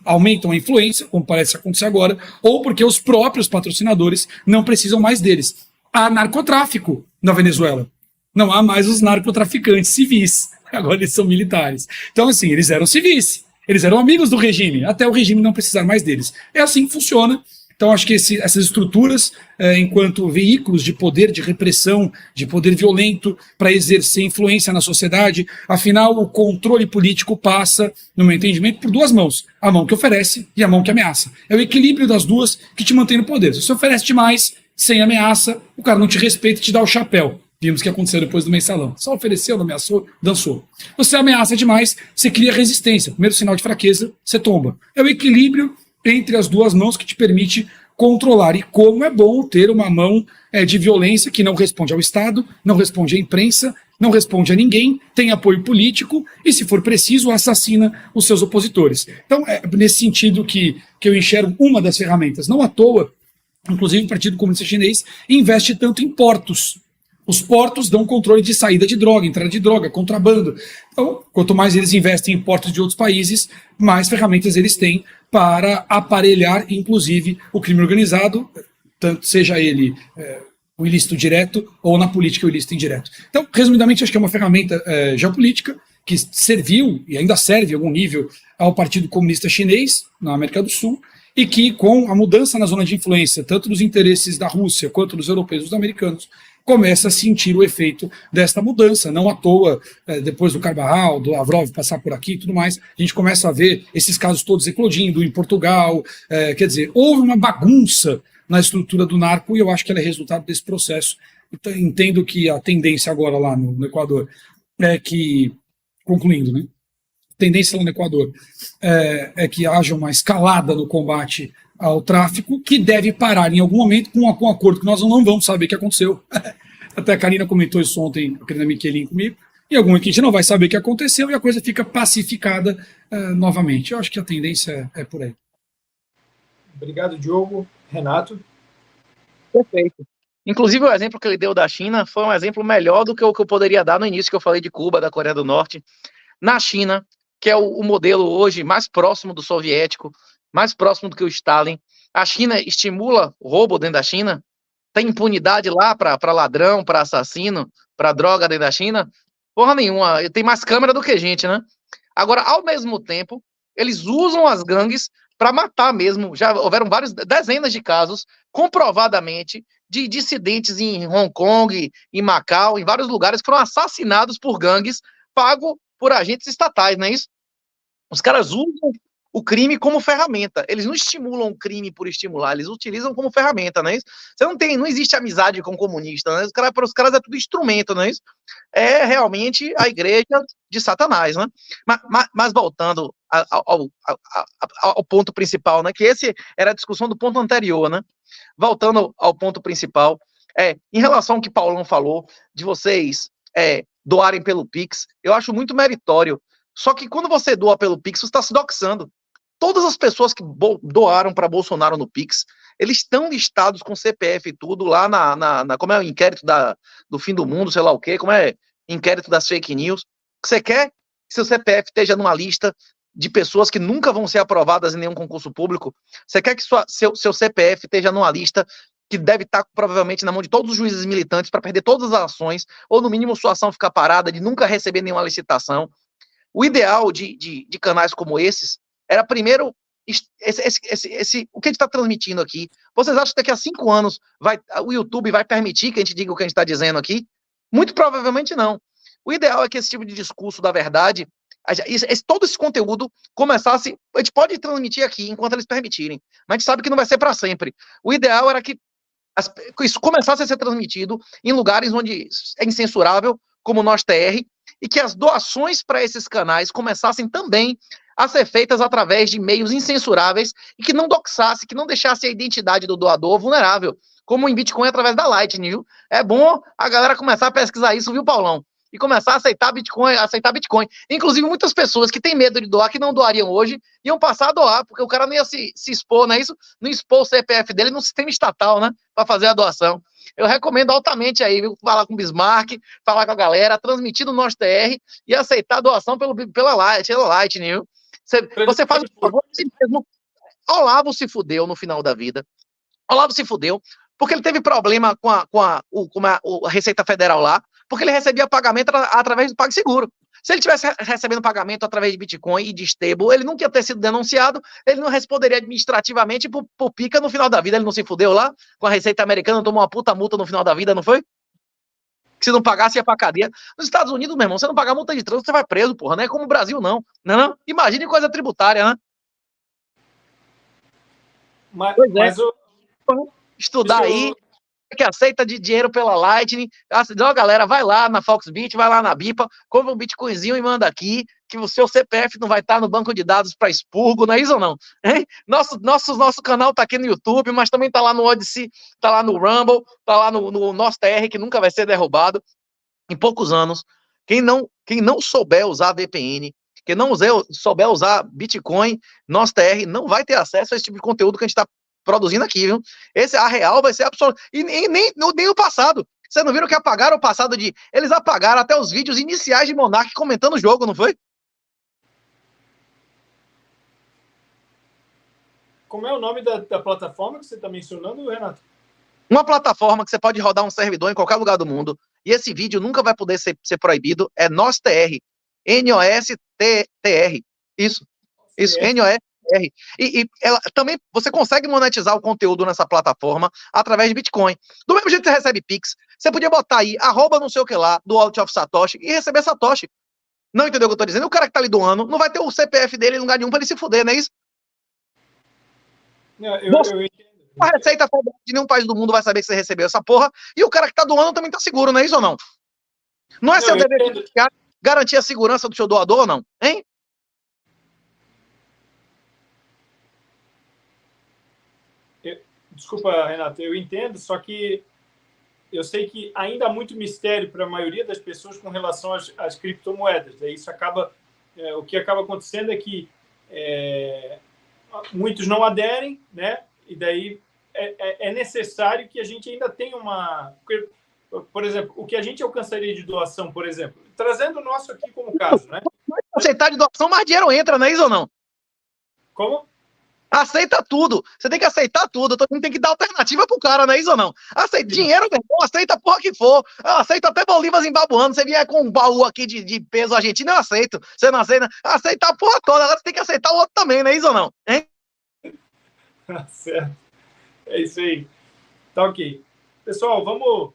aumentam a influência, como parece acontecer agora, ou porque os próprios patrocinadores não precisam mais deles. Há narcotráfico na Venezuela. Não há mais os narcotraficantes civis. Agora eles são militares. Então, assim, eles eram civis. Eles eram amigos do regime, até o regime não precisar mais deles. É assim que funciona. Então, acho que essas estruturas, enquanto veículos de poder, de repressão, de poder violento para exercer influência na sociedade, afinal, o controle político passa, no meu entendimento, por duas mãos. A mão que oferece e a mão que ameaça. É o equilíbrio das duas que te mantém no poder. Se você oferece demais, sem ameaça, o cara não te respeita e te dá o chapéu. Vimos o que aconteceu depois do mensalão. Só ofereceu, não ameaçou, dançou. Você ameaça demais, você cria resistência. Primeiro sinal de fraqueza, você tomba. É o equilíbrio entre as duas mãos que te permite controlar. E como é bom ter uma mão de violência que não responde ao Estado, não responde à imprensa, não responde a ninguém, tem apoio político e, se for preciso, assassina os seus opositores. Então, é nesse sentido que eu enxergo uma das ferramentas. Não à toa, inclusive o Partido Comunista Chinês investe tanto em portos. Os portos dão controle de saída de droga, entrada de droga, contrabando. Então, quanto mais eles investem em portos de outros países, mais ferramentas eles têm para aparelhar, inclusive, o crime organizado, tanto seja ele o ilícito direto ou na política o ilícito indireto. Então, resumidamente, acho que é uma ferramenta geopolítica que serviu e ainda serve em algum nível ao Partido Comunista Chinês, na América do Sul, e que, com a mudança na zona de influência, tanto dos interesses da Rússia quanto dos europeus e dos americanos, começa a sentir o efeito desta mudança. Não à toa, depois do Carvajal, do Lavrov passar por aqui e tudo mais, a gente começa a ver esses casos todos eclodindo em Portugal. Quer dizer, houve uma bagunça na estrutura do narco e eu acho que ela é resultado desse processo. Então, entendo que a tendência agora lá no Equador é que, concluindo, né, tendência lá no Equador é que haja uma escalada no combate ao tráfico, que deve parar em algum momento com um acordo que nós não vamos saber o que aconteceu. Até a Karina comentou isso ontem, a Karina Michelin comigo. Em algum momento a gente não vai saber o que aconteceu e a coisa fica pacificada novamente. Eu acho que a tendência é por aí. Obrigado, Diogo. Renato? Perfeito. Inclusive, o exemplo que ele deu da China foi um exemplo melhor do que o que eu poderia dar no início, que eu falei de Cuba, da Coreia do Norte. Na China, que é o modelo hoje mais próximo do soviético, mais próximo do que o Stalin, a China estimula o roubo dentro da China, tem impunidade lá para ladrão, para assassino, para droga dentro da China? Porra nenhuma, tem mais câmera do que gente, né? Agora, ao mesmo tempo, eles usam as gangues para matar mesmo. Já houveram dezenas de casos, comprovadamente, de dissidentes em Hong Kong, em Macau, em vários lugares, que foram assassinados por gangues, pago por agentes estatais, não é isso? Os caras usam o crime como ferramenta. Eles não estimulam o crime por estimular, eles utilizam como ferramenta, não é isso? Não existe amizade com comunista, né? Para os caras é tudo instrumento, não é isso? É realmente a igreja de Satanás, né? Mas voltando ao ponto principal, né? Que esse era a discussão do ponto anterior, né? Voltando ao ponto principal, em relação ao que Paulão falou, de vocês doarem pelo Pix, eu acho muito meritório. Só que quando você doa pelo Pix, você está se doxando. Todas as pessoas que doaram para Bolsonaro no Pix, eles estão listados com CPF e tudo lá como é o inquérito do fim do mundo, sei lá o quê, como é inquérito das fake news. Você quer que seu CPF esteja numa lista de pessoas que nunca vão ser aprovadas em nenhum concurso público? Você quer que seu CPF esteja numa lista que deve estar provavelmente na mão de todos os juízes militantes para perder todas as ações, ou no mínimo sua ação ficar parada, de nunca receber nenhuma licitação? O ideal de canais como esses era, primeiro, o que a gente está transmitindo aqui. Vocês acham que daqui a 5 anos o YouTube vai permitir que a gente diga o que a gente está dizendo aqui? Muito provavelmente não. O ideal é que esse tipo de discurso da verdade, todo esse conteúdo começasse. A gente pode transmitir aqui enquanto eles permitirem, mas a gente sabe que não vai ser para sempre. O ideal era que isso começasse a ser transmitido em lugares onde é incensurável, como o Nós TR, e que as doações para esses canais começassem também a ser feitas através de meios incensuráveis e que não doxasse, que não deixasse a identidade do doador vulnerável, como em Bitcoin através da Lightning, viu? É bom a galera começar a pesquisar isso, viu, Paulão? E começar a aceitar Bitcoin. Inclusive, muitas pessoas que têm medo de doar, que não doariam hoje, iam passar a doar, porque o cara não ia se expor, não é isso? Não expor o CPF dele no sistema estatal, né? Para fazer a doação. Eu recomendo altamente aí, viu? Falar com o Bismarck, falar com a galera, transmitir no Nós TR e aceitar a doação pela Lightning, viu? Você faz o favor de si mesmo. Olavo se fudeu no final da vida. Olavo se fudeu porque ele teve problema com a Receita Federal lá, porque ele recebia pagamento através do PagSeguro. Se ele tivesse recebendo pagamento através de Bitcoin e de stable, ele nunca ia ter sido denunciado, ele não responderia administrativamente por pica no final da vida. Ele não se fudeu lá com a Receita Americana, tomou uma puta multa no final da vida, não foi? Que se não pagasse, ia pra cadeia. Nos Estados Unidos, meu irmão, você não pagar multa de trânsito, você vai preso, porra. Não é como o Brasil, não. Não? Imagine coisa tributária, né? Mas estudar aí, que aceita de dinheiro pela Lightning. Ó, galera, vai lá na Foxbit, vai lá na Bipa, compra um Bitcoinzinho e manda aqui, que o seu CPF não vai estar no banco de dados para expurgo, não é isso ou não? Hein? Nosso canal tá aqui no YouTube, mas também tá lá no Odyssey, tá lá no Rumble, tá lá no Nós TR, que nunca vai ser derrubado. Em poucos anos, quem não souber usar VPN, quem não souber usar Bitcoin, Nós TR, não vai ter acesso a esse tipo de conteúdo que a gente está produzindo aqui, viu? A real vai ser absoluto. E nem o passado. Vocês não viram que apagaram o passado de... Eles apagaram até os vídeos iniciais de Monark comentando o jogo, não foi? Como é o nome da plataforma que você está mencionando, Renato? Uma plataforma que você pode rodar um servidor em qualquer lugar do mundo. E esse vídeo nunca vai poder ser proibido. É NOSTR. NOSTR. Isso, NOSTR. E ela, também você consegue monetizar o conteúdo nessa plataforma através de Bitcoin. Do mesmo jeito que você recebe Pix, você podia botar aí, @ não sei o que lá, do Wallet of Satoshi e receber Satoshi. Não entendeu o que eu tô dizendo? O cara que tá ali doando não vai ter o CPF dele em lugar nenhum pra ele se fuder, não é isso? Eu entendo. A Receita Federal de nenhum país do mundo vai saber que você recebeu essa porra, e o cara que tá doando também tá seguro, não é isso ou não? Não é seu dever garantir a segurança do seu doador ou não? Hein? Desculpa, Renato, eu entendo, só que eu sei que ainda há muito mistério para a maioria das pessoas com relação às criptomoedas. Daí isso acaba, o que acaba acontecendo é que muitos não aderem, né? E daí é necessário que a gente ainda tenha uma... Por exemplo, o que a gente alcançaria de doação, por exemplo, trazendo o nosso aqui como caso, né? Aceitar de doação, mais dinheiro entra, não é isso ou não? Como? Aceita tudo. Você tem que aceitar tudo. Todo mundo tem que dar alternativa pro cara, não é isso ou não? Aceita dinheiro, meu irmão, aceita a porra que for. Eu aceito até Bolívar zimbabuano. Você vier com um baú aqui de peso argentino, eu aceito. Você não aceita? Aceita a porra toda. Agora você tem que aceitar o outro também, não é isso ou não? Hein? Certo. É isso aí. Tá ok. Pessoal, vamos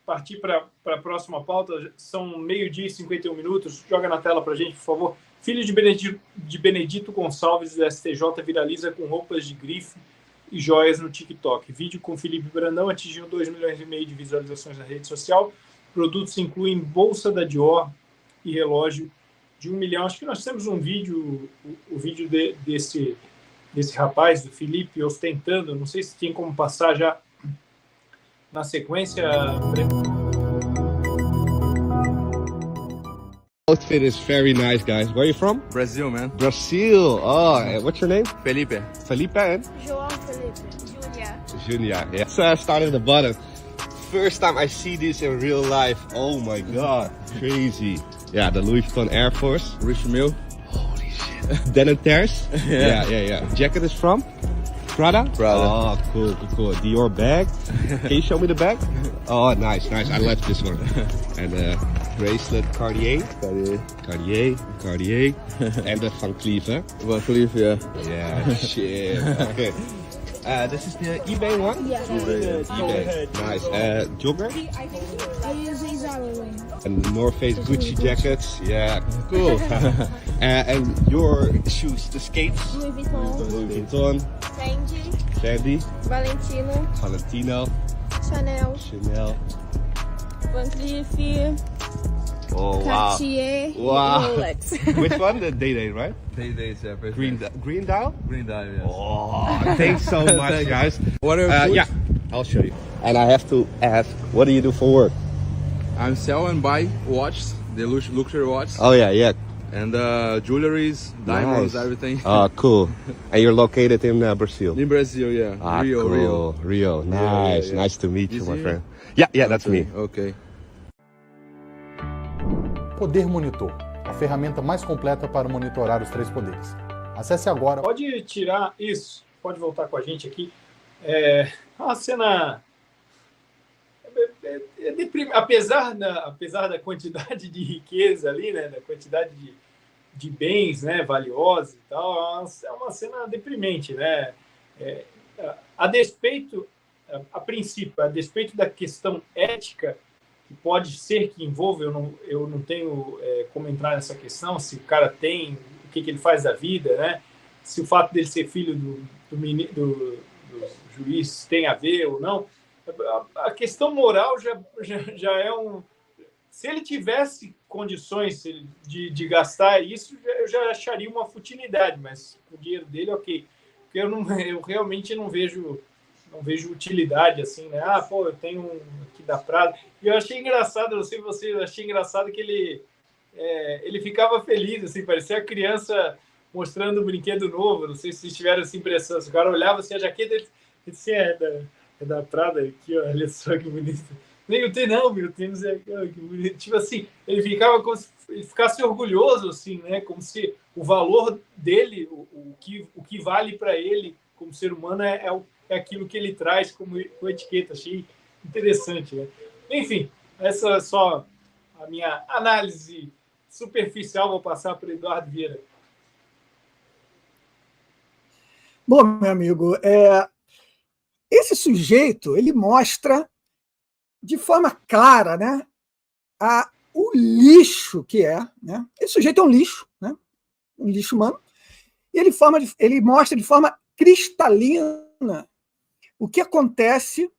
partir para a próxima pauta. São 12h51. Joga na tela pra gente, por favor. Filho de Benedito Gonçalves do STJ viraliza com roupas de grife e joias no TikTok. Vídeo com Felipe Brandão atingiu 2,5 milhões de visualizações na rede social. Produtos incluem bolsa da Dior e relógio de 1 milhão. Acho que nós temos um vídeo, o vídeo desse rapaz, do Felipe, ostentando. Não sei se tem como passar já na sequência. Outfit is very nice, guys. Where are you from? Brazil, man. Brazil. Oh, what's your name? Felipe. Felipe and? João Felipe. Junior. Junior. Yeah. So I started at the bottom. First time I see this in real life. Oh my God, crazy. Yeah, the Louis Vuitton Air Force. Rich Mill. Holy shit. Denim Terrace. Yeah. Jacket is from? Prada? Prada. Oh, cool. Dior bag. Can you show me the bag? Oh, nice. I left this one. And bracelet Cartier. And the Van Cleef, huh? Van Cleef, yeah. Yeah, shit. Okay. This is the eBay one? Yeah. eBay. Nice. Jogger? I use Zara. And North Face Gucci jackets. Yeah, cool. And your shoes, the skates? Louis Vuitton. Louis Vuitton. Fendi. Valentino. Chanel. Van Cleef. Oh, wow. Cartier. Wow. Rolex. Which one? The Day, right? Day, yeah. Green Dial? Green Dial, yes. Oh, thanks so much, guys. What are you Yeah, I'll show you. And I have to ask, what do you do for work? I'm sell and buy watches, the luxury watches. Oh, yeah. And jewelries, diamonds, Nice. everything. Oh, cool. And you're located in Brazil? In Brazil, yeah. Ah, Rio. Rio. Nice. Yeah. Nice to meet you, This my you? friend. Yeah, that's me. Okay. Poder Monitor, a ferramenta mais completa para monitorar os 3 poderes. Acesse agora. Pode tirar isso. Pode voltar com a gente aqui. É uma cena... apesar da quantidade de riqueza ali, né, da quantidade de bens, né, valiosos e tal, é uma cena deprimente, né? A despeito da questão ética, que pode ser que envolva, eu não tenho como entrar nessa questão, se o cara tem, o que ele faz da vida, né? Se o fato dele ser filho do juiz tem a ver ou não. A questão moral já é um... Se ele tivesse condições de gastar isso, eu já acharia uma futilidade, mas o dinheiro dele, ok. Porque eu realmente não vejo utilidade, assim, né? Eu tenho um aqui da Prada. E eu achei engraçado, não sei se você, eu achei engraçado que ele ficava feliz, assim, parecia a criança mostrando um brinquedo novo. Não sei se vocês tiveram essa impressão. Se o cara olhava assim, a jaqueta, ele disse, é da Prada aqui, ó, olha só que bonito. Nem o tênis, não, meu tênis que bonito. Tipo assim, ele ficava como se ele ficasse orgulhoso, assim, né? Como se o valor dele, o que vale para ele como ser humano é aquilo que ele traz como etiqueta. Achei interessante, né? Enfim, essa é só a minha análise superficial. Vou passar para o Eduardo Vieira. Bom, meu amigo, esse sujeito, ele mostra de forma clara, né, o lixo que é, né? Esse sujeito é um lixo, né? Um lixo humano, e ele mostra de forma cristalina o que acontece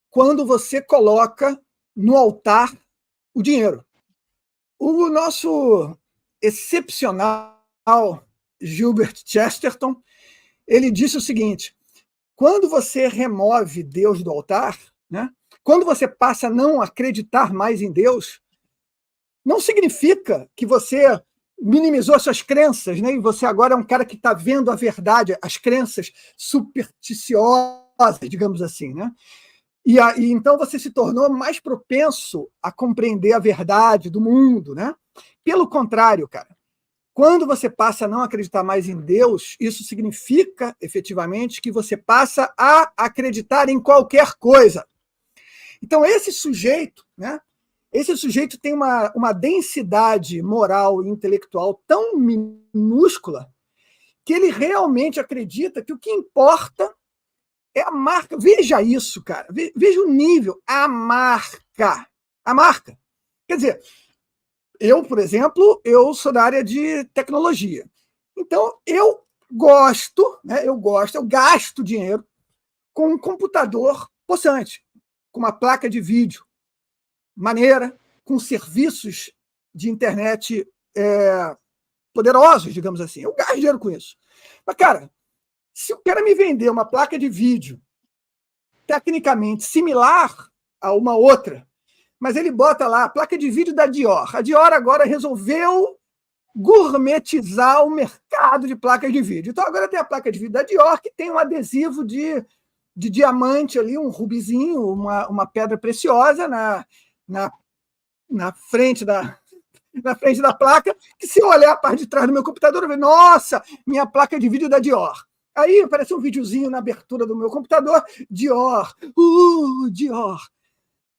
quando você coloca no altar o dinheiro. O nosso excepcional Gilbert Chesterton, ele disse o seguinte: quando você remove Deus do altar, né? Quando você passa a não acreditar mais em Deus, não significa que você minimizou as suas crenças, né? E você agora é um cara que está vendo a verdade, as crenças supersticiosas, digamos assim, né? E então você se tornou mais propenso a compreender a verdade do mundo, né? Pelo contrário, cara, quando você passa a não acreditar mais em Deus, isso significa, efetivamente, que você passa a acreditar em qualquer coisa. Então, esse sujeito, né? Esse sujeito tem uma densidade moral e intelectual tão minúscula que ele realmente acredita que o que importa é a marca. Veja isso, cara. Veja o nível. A marca. A marca. Quer dizer, eu, por exemplo, eu sou da área de tecnologia. Então, eu gosto, né? Eu gasto dinheiro com um computador possante, com uma placa de vídeo maneira, com serviços de internet poderosos, digamos assim. Eu gasto dinheiro com isso. Mas, cara, se o cara me vender uma placa de vídeo tecnicamente similar a uma outra, mas ele bota lá a placa de vídeo da Dior. A Dior agora resolveu gourmetizar o mercado de placas de vídeo. Então agora tem a placa de vídeo da Dior que tem um adesivo de diamante ali, um rubizinho, uma pedra preciosa na frente da placa, que se eu olhar a parte de trás do meu computador, eu vejo, nossa, minha placa de vídeo da Dior. Aí aparece um videozinho na abertura do meu computador, Dior, Dior.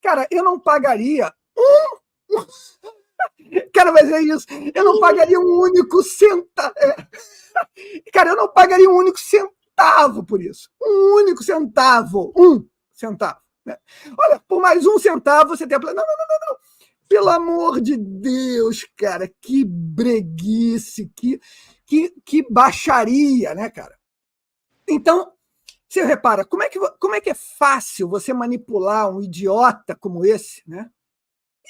Cara, eu não pagaria Cara, mas é isso. Eu não pagaria um único centavo. Cara, eu não pagaria um único centavo por isso. Um único centavo. Um centavo. Né? Olha, por mais um centavo você tem a... Não. Pelo amor de Deus, cara, que breguice, que baixaria, né, cara? Então, você repara, como é que é fácil você manipular um idiota como esse, né?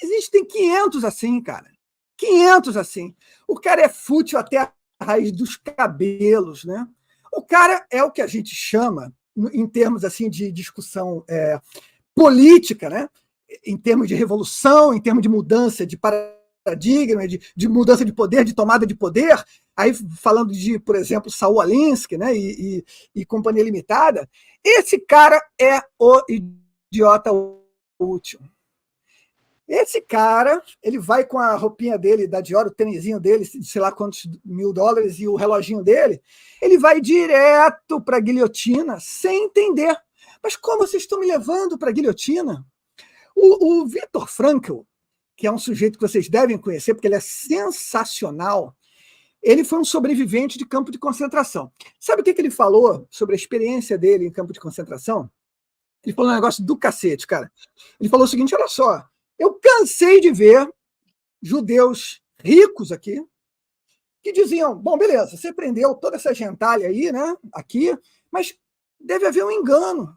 Existem 500 assim, cara. 500 assim. O cara é fútil até a raiz dos cabelos, né? O cara é o que a gente chama, em termos assim de discussão política, né? Em termos de revolução, em termos de mudança de paradigma, de mudança de poder, de tomada de poder, aí falando de, por exemplo, Saul Alinsky, né, e Companhia Limitada, esse cara é o idiota útil. Esse cara, ele vai com a roupinha dele, da Dior, o tênisinho dele, sei lá quantos $1.000 e o reloginho dele, ele vai direto para a guilhotina sem entender. Mas como vocês estão me levando para a guilhotina? O Viktor Frankl, que é um sujeito que vocês devem conhecer, porque ele é sensacional, ele foi um sobrevivente de campo de concentração. Sabe o que ele falou sobre a experiência dele em campo de concentração? Ele falou um negócio do cacete, cara. Ele falou o seguinte, olha só, eu cansei de ver judeus ricos aqui que diziam, bom, beleza, você prendeu toda essa gentalha aí, né, aqui, mas deve haver um engano.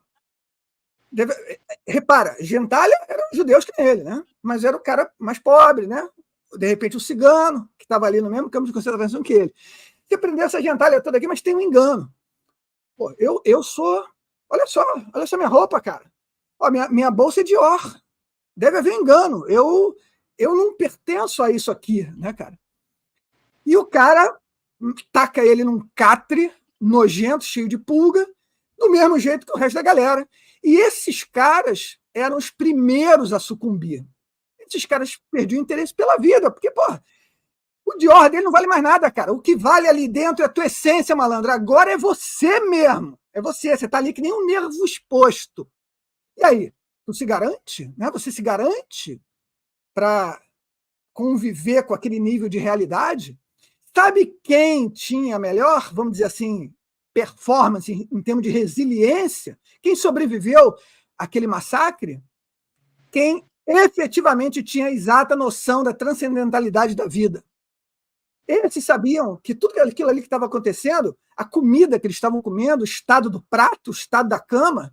Repara, gentalha eram judeus que nem ele, né? Mas era o cara mais pobre, né? De repente o cigano, que estava ali no mesmo campo de concentração que ele. Você prendeu essa gentalha toda aqui, mas tem um engano. Pô, eu sou... Olha só minha roupa, cara. Ó, minha bolsa é Dior. Deve haver engano. Eu não pertenço a isso aqui, né, cara? E o cara taca ele num catre nojento, cheio de pulga, do mesmo jeito que o resto da galera. E esses caras eram os primeiros a sucumbir. Esses caras perdiam interesse pela vida, porque, pô, o Dior dele não vale mais nada, cara. O que vale ali dentro é a tua essência, malandro. Agora é você mesmo. É você. Você tá ali que nem um nervo exposto. E aí? Tu se garante? Né? Você se garante para conviver com aquele nível de realidade? Sabe quem tinha melhor, vamos dizer assim, performance em termos de resiliência? Quem sobreviveu àquele massacre? Quem efetivamente tinha a exata noção da transcendentalidade da vida. Eles sabiam que tudo aquilo ali que estava acontecendo, a comida que eles estavam comendo, o estado do prato, o estado da cama,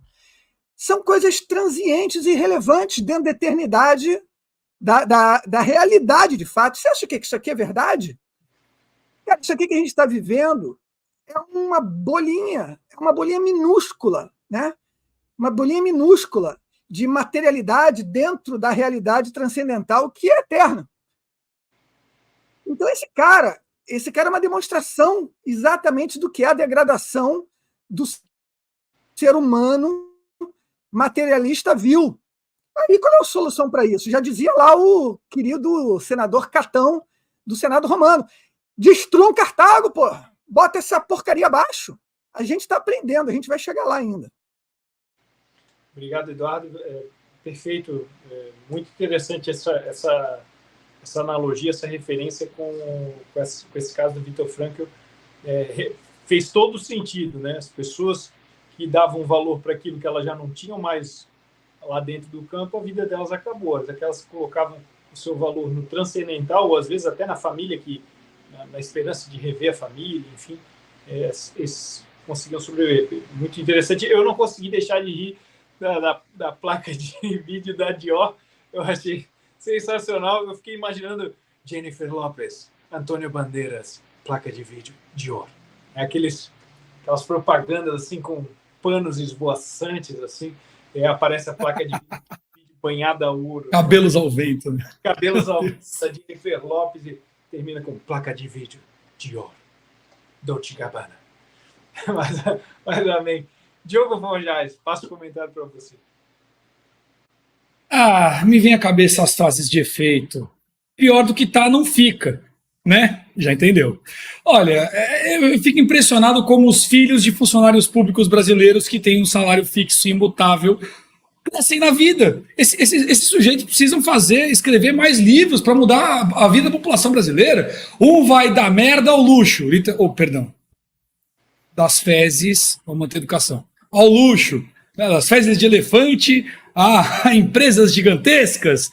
são coisas transientes e irrelevantes dentro da eternidade da realidade de fato. Você acha que isso aqui é verdade? Cara, isso aqui que a gente está vivendo é uma bolinha minúscula, né? Uma bolinha minúscula de materialidade dentro da realidade transcendental que é eterna. Então, esse cara é uma demonstração exatamente do que é a degradação do ser humano materialista vil. Aí, qual é a solução para isso? Já dizia lá o querido senador Catão, do Senado Romano. Destruam Cartago, pô! Bota essa porcaria abaixo. A gente está aprendendo, a gente vai chegar lá ainda. Obrigado, Eduardo. Perfeito. Muito interessante essa analogia, essa referência com esse caso do Viktor Frankl. Fez todo sentido, né? As pessoas que davam valor para aquilo que elas já não tinham mais lá dentro do campo, a vida delas acabou. Aquelas que colocavam o seu valor no transcendental, ou às vezes até na família, na esperança de rever a família, enfim, esses conseguiam sobreviver. Muito interessante. Eu não consegui deixar de rir da placa de vídeo da Dior. Eu achei sensacional. Eu fiquei imaginando Jennifer Lopez, Antônio Bandeiras, placa de vídeo Dior. Aquelas propagandas assim com panos esvoaçantes, assim, aparece a placa de vídeo banhada a ouro. Cabelos ao vento. Né? Cabelos ao vento da Jennifer Lopez e termina com placa de vídeo Dior. Dolce & Gabbana. Mas amém. Diogo Fonjais, passo o comentário para você. Me vem à cabeça as frases de efeito. Pior do que tá, não fica. Né? Já entendeu. Olha, eu fico impressionado como os filhos de funcionários públicos brasileiros que têm um salário fixo e imutável crescem na vida. Esses sujeitos precisam escrever mais livros para mudar a vida da população brasileira. Um vai da merda ao luxo, das fezes, vamos manter a educação, ao luxo, né? Das fezes de elefante a empresas gigantescas.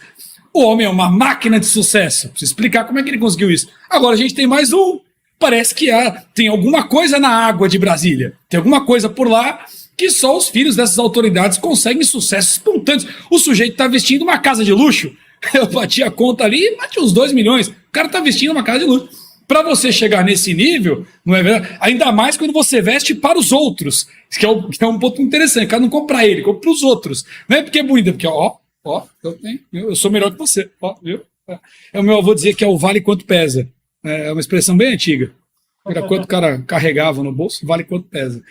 O homem é uma máquina de sucesso. Preciso explicar como é que ele conseguiu isso. Agora a gente tem mais um. Parece que tem alguma coisa na água de Brasília. Tem alguma coisa por lá que só os filhos dessas autoridades conseguem sucessos espontâneos. O sujeito está vestindo uma casa de luxo. Eu bati a conta ali e bati uns 2 milhões. O cara está vestindo uma casa de luxo. Para você chegar nesse nível, não é verdade? Ainda mais quando você veste para os outros. Que é um ponto interessante. O cara não compra ele, compra para os outros. Não é porque é bonito, é porque, eu sou melhor que você. Viu? O meu avô dizia que é o vale quanto pesa. É uma expressão bem antiga. Era quanto o cara carregava no bolso, vale quanto pesa.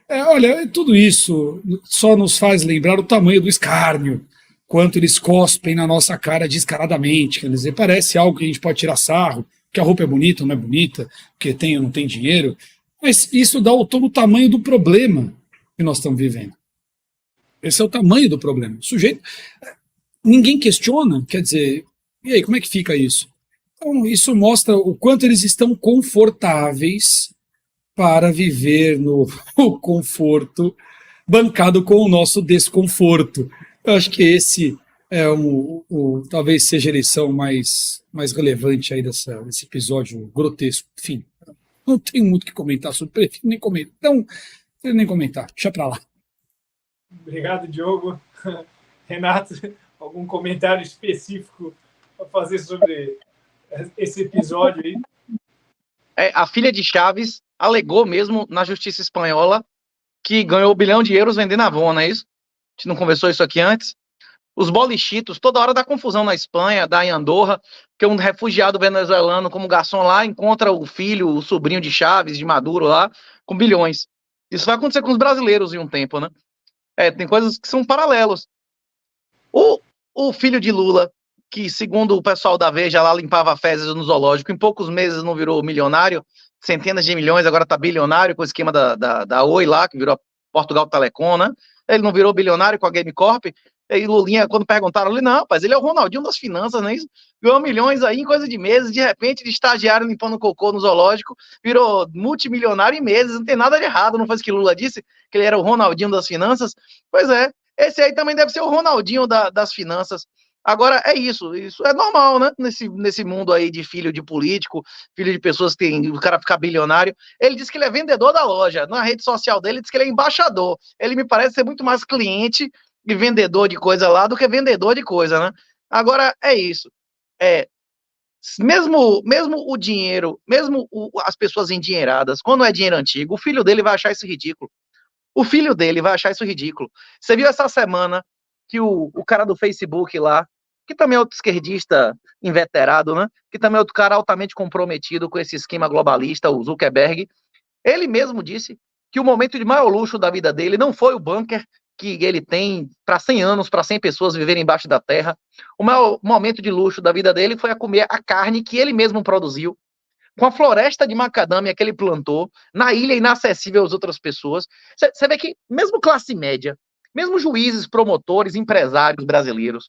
Olha, tudo isso só nos faz lembrar o tamanho do escárnio, quanto eles cospem na nossa cara descaradamente. Quer dizer, parece algo que a gente pode tirar sarro, que a roupa é bonita ou não é bonita, que tem ou não tem dinheiro, mas isso dá todo o tamanho do problema que nós estamos vivendo. Esse é o tamanho do problema. O sujeito, ninguém questiona, quer dizer, e aí, como é que fica isso? Então, isso mostra o quanto eles estão confortáveis para viver no conforto, bancado com o nosso desconforto. Eu acho que esse é talvez seja a lição mais relevante aí desse episódio grotesco. Enfim, não tenho muito o que comentar sobre, prefiro nem comentar. Então, prefiro nem comentar, deixa pra lá. Obrigado, Diogo. Renato, algum comentário específico para fazer sobre esse episódio aí? A filha de Chaves alegou mesmo na justiça espanhola que ganhou €1 bilhão vendendo Avon, não é isso? A gente não conversou isso aqui antes? Os bolichitos, toda hora dá confusão na Espanha, dá em Andorra, que um refugiado venezuelano como garçom lá encontra o filho, o sobrinho de Chaves, de Maduro lá, com bilhões. Isso vai acontecer com os brasileiros em um tempo, né? Tem coisas que são paralelos. O filho de Lula, que segundo o pessoal da Veja lá limpava fezes no zoológico, em poucos meses não virou milionário, centenas de milhões, agora tá bilionário com o esquema da Oi lá, que virou Portugal Telecom, né? Ele não virou bilionário com a Game Corp. E Lulinha, quando perguntaram ali, não, rapaz, ele é o Ronaldinho das finanças, não é isso? Ganhou milhões aí em coisa de meses, de repente, de estagiário limpando cocô no zoológico, virou multimilionário em meses, não tem nada de errado, não foi isso que Lula disse, que ele era o Ronaldinho das finanças? Pois é, esse aí também deve ser o Ronaldinho das finanças. Agora, é isso é normal, né? Nesse mundo aí de filho de político, filho de pessoas que tem o cara ficar bilionário. Ele disse que ele é vendedor da loja, na rede social dele ele disse que ele é embaixador. Ele me parece ser muito mais cliente e vendedor de coisa lá do que vendedor de coisa, né? Agora, é isso. Mesmo o dinheiro, mesmo as pessoas endinheiradas, quando é dinheiro antigo, o filho dele vai achar isso ridículo. O filho dele vai achar isso ridículo. Você viu essa semana que o cara do Facebook lá, que também é outro esquerdista inveterado, né? Que também é outro cara altamente comprometido com esse esquema globalista, o Zuckerberg, ele mesmo disse que o momento de maior luxo da vida dele não foi o bunker que ele tem para 100 anos, para 100 pessoas viverem embaixo da terra. O maior momento de luxo da vida dele foi a comer a carne que ele mesmo produziu, com a floresta de macadâmia que ele plantou, na ilha inacessível às outras pessoas. Você vê que mesmo classe média, mesmo juízes, promotores, empresários brasileiros,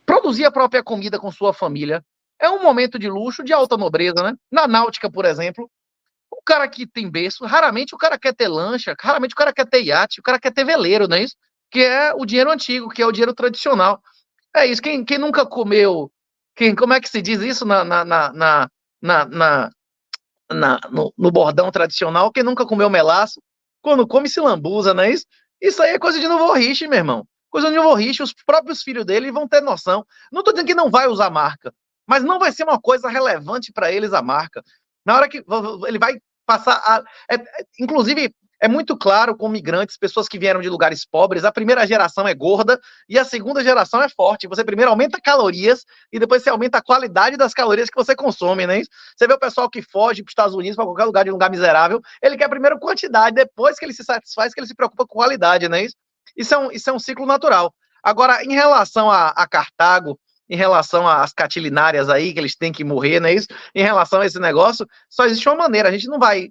produzir a própria comida com sua família é um momento de luxo, de alta nobreza, né? Na náutica, por exemplo, o cara que tem berço, raramente o cara quer ter lancha, raramente o cara quer ter iate, o cara quer ter veleiro, não é isso? Que é o dinheiro antigo, que é o dinheiro tradicional. É isso, quem nunca comeu, como é que se diz isso no bordão tradicional, quem nunca comeu melaço, quando come se lambuza, não é isso? Isso aí é coisa de novo riche, meu irmão. Coisa de novo riche, os próprios filhos dele vão ter noção. Não estou dizendo que não vai usar marca, mas não vai ser uma coisa relevante para eles a marca. Na hora que ele vai passar inclusive, é muito claro com migrantes, pessoas que vieram de lugares pobres, a primeira geração é gorda e a segunda geração é forte. Você primeiro aumenta calorias e depois você aumenta a qualidade das calorias que você consome, né? Você vê o pessoal que foge para os Estados Unidos, para qualquer lugar de um lugar miserável, ele quer primeiro quantidade, depois que ele se satisfaz, que ele se preocupa com qualidade, né? Isso é um ciclo natural. Agora, em relação a Cartago, em relação às catilinárias aí, que eles têm que morrer, não é isso? Em relação a esse negócio, só existe uma maneira, a gente não vai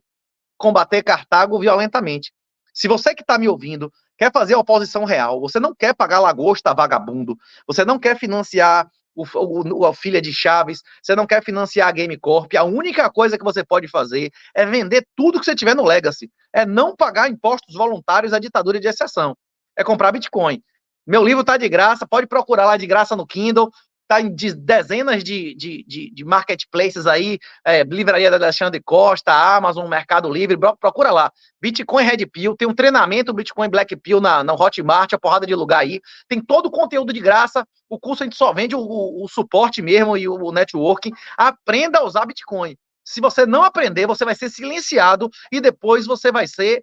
combater Cartago violentamente. Se você que está me ouvindo quer fazer a oposição real, você não quer pagar lagosta vagabundo, você não quer financiar a filha de Chaves, você não quer financiar a Game Corp, a única coisa que você pode fazer é vender tudo que você tiver no Legacy, é não pagar impostos voluntários à ditadura de exceção, é comprar Bitcoin. Meu livro está de graça, pode procurar lá de graça no Kindle, está em dezenas de marketplaces aí, Livraria da Alexandre Costa, Amazon, Mercado Livre, procura lá. Bitcoin Red Pill, tem um treinamento Bitcoin Black Pill na Hotmart, a porrada de lugar aí, tem todo o conteúdo de graça, o curso a gente só vende o suporte mesmo e o networking. Aprenda a usar Bitcoin. Se você não aprender, você vai ser silenciado e depois você vai ser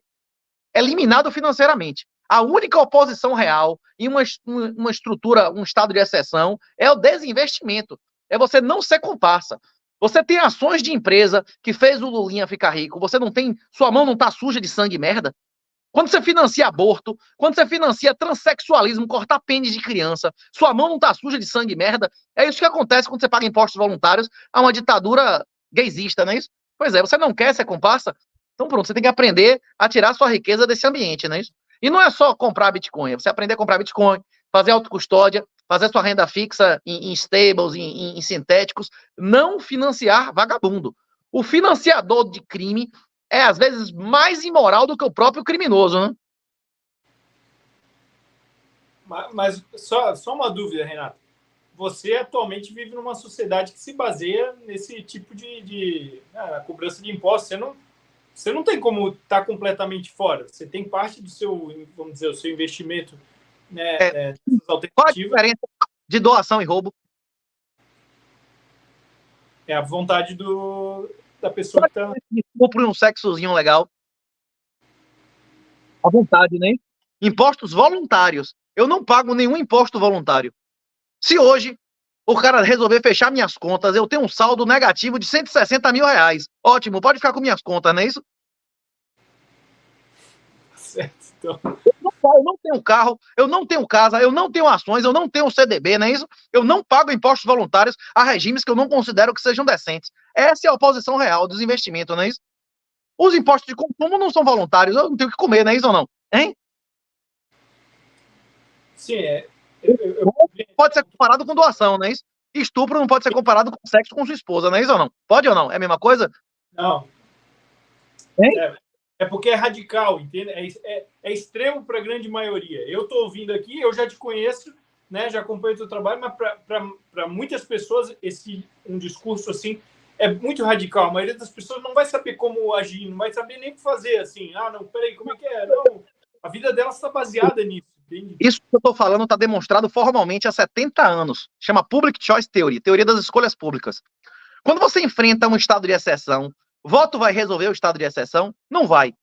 eliminado financeiramente. A única oposição real em uma estrutura, um estado de exceção, é o desinvestimento. É você não ser comparsa. Você tem ações de empresa que fez o Lulinha ficar rico. Você não tem, sua mão não está suja de sangue e merda. Quando você financia aborto, quando você financia transexualismo, cortar pênis de criança, sua mão não está suja de sangue e merda. É isso que acontece quando você paga impostos voluntários a uma ditadura gaysista, não é isso? Pois é, você não quer ser comparsa? Então pronto, você tem que aprender a tirar sua riqueza desse ambiente, não é isso? E não é só comprar Bitcoin, é você aprender a comprar Bitcoin, fazer autocustódia, fazer sua renda fixa em stables, em sintéticos, não financiar vagabundo. O financiador de crime é, às vezes, mais imoral do que o próprio criminoso, né? Mas só uma dúvida, Renato. Você atualmente vive numa sociedade que se baseia nesse tipo de cobrança de impostos. Você não tem como estar completamente fora. Você tem parte do seu, vamos dizer, o seu investimento, né, qual a diferença de doação e roubo? É a vontade da pessoa que está... Por um sexozinho legal. A vontade, né? Impostos voluntários. Eu não pago nenhum imposto voluntário. Se hoje o cara resolver fechar minhas contas, eu tenho um saldo negativo de 160 mil reais. Ótimo, pode ficar com minhas contas, não é isso? Certo, então. Eu não tenho carro, eu não tenho casa, eu não tenho ações, eu não tenho CDB, não é isso? Eu não pago impostos voluntários a regimes que eu não considero que sejam decentes. Essa é a oposição real dos investimentos, não é isso? Os impostos de consumo não são voluntários, eu não tenho que comer, não é isso ou não? Hein? Sim, Pode ser comparado com doação, não é isso? Estupro não pode ser comparado com sexo com sua esposa, não é isso ou não? Pode ou não? É a mesma coisa? Não. É porque é radical, entende? É extremo para a grande maioria. Eu estou ouvindo aqui, eu já te conheço, né? Já acompanho o teu trabalho, mas para muitas pessoas um discurso assim é muito radical. A maioria das pessoas não vai saber como agir, não vai saber nem o que fazer, assim. Ah, não, peraí, como é que é? Não, a vida delas está baseada nisso. Isso que eu estou falando está demonstrado formalmente há 70 anos. Chama Public Choice Theory, teoria das escolhas públicas. Quando você enfrenta um estado de exceção, voto vai resolver o estado de exceção? Não vai.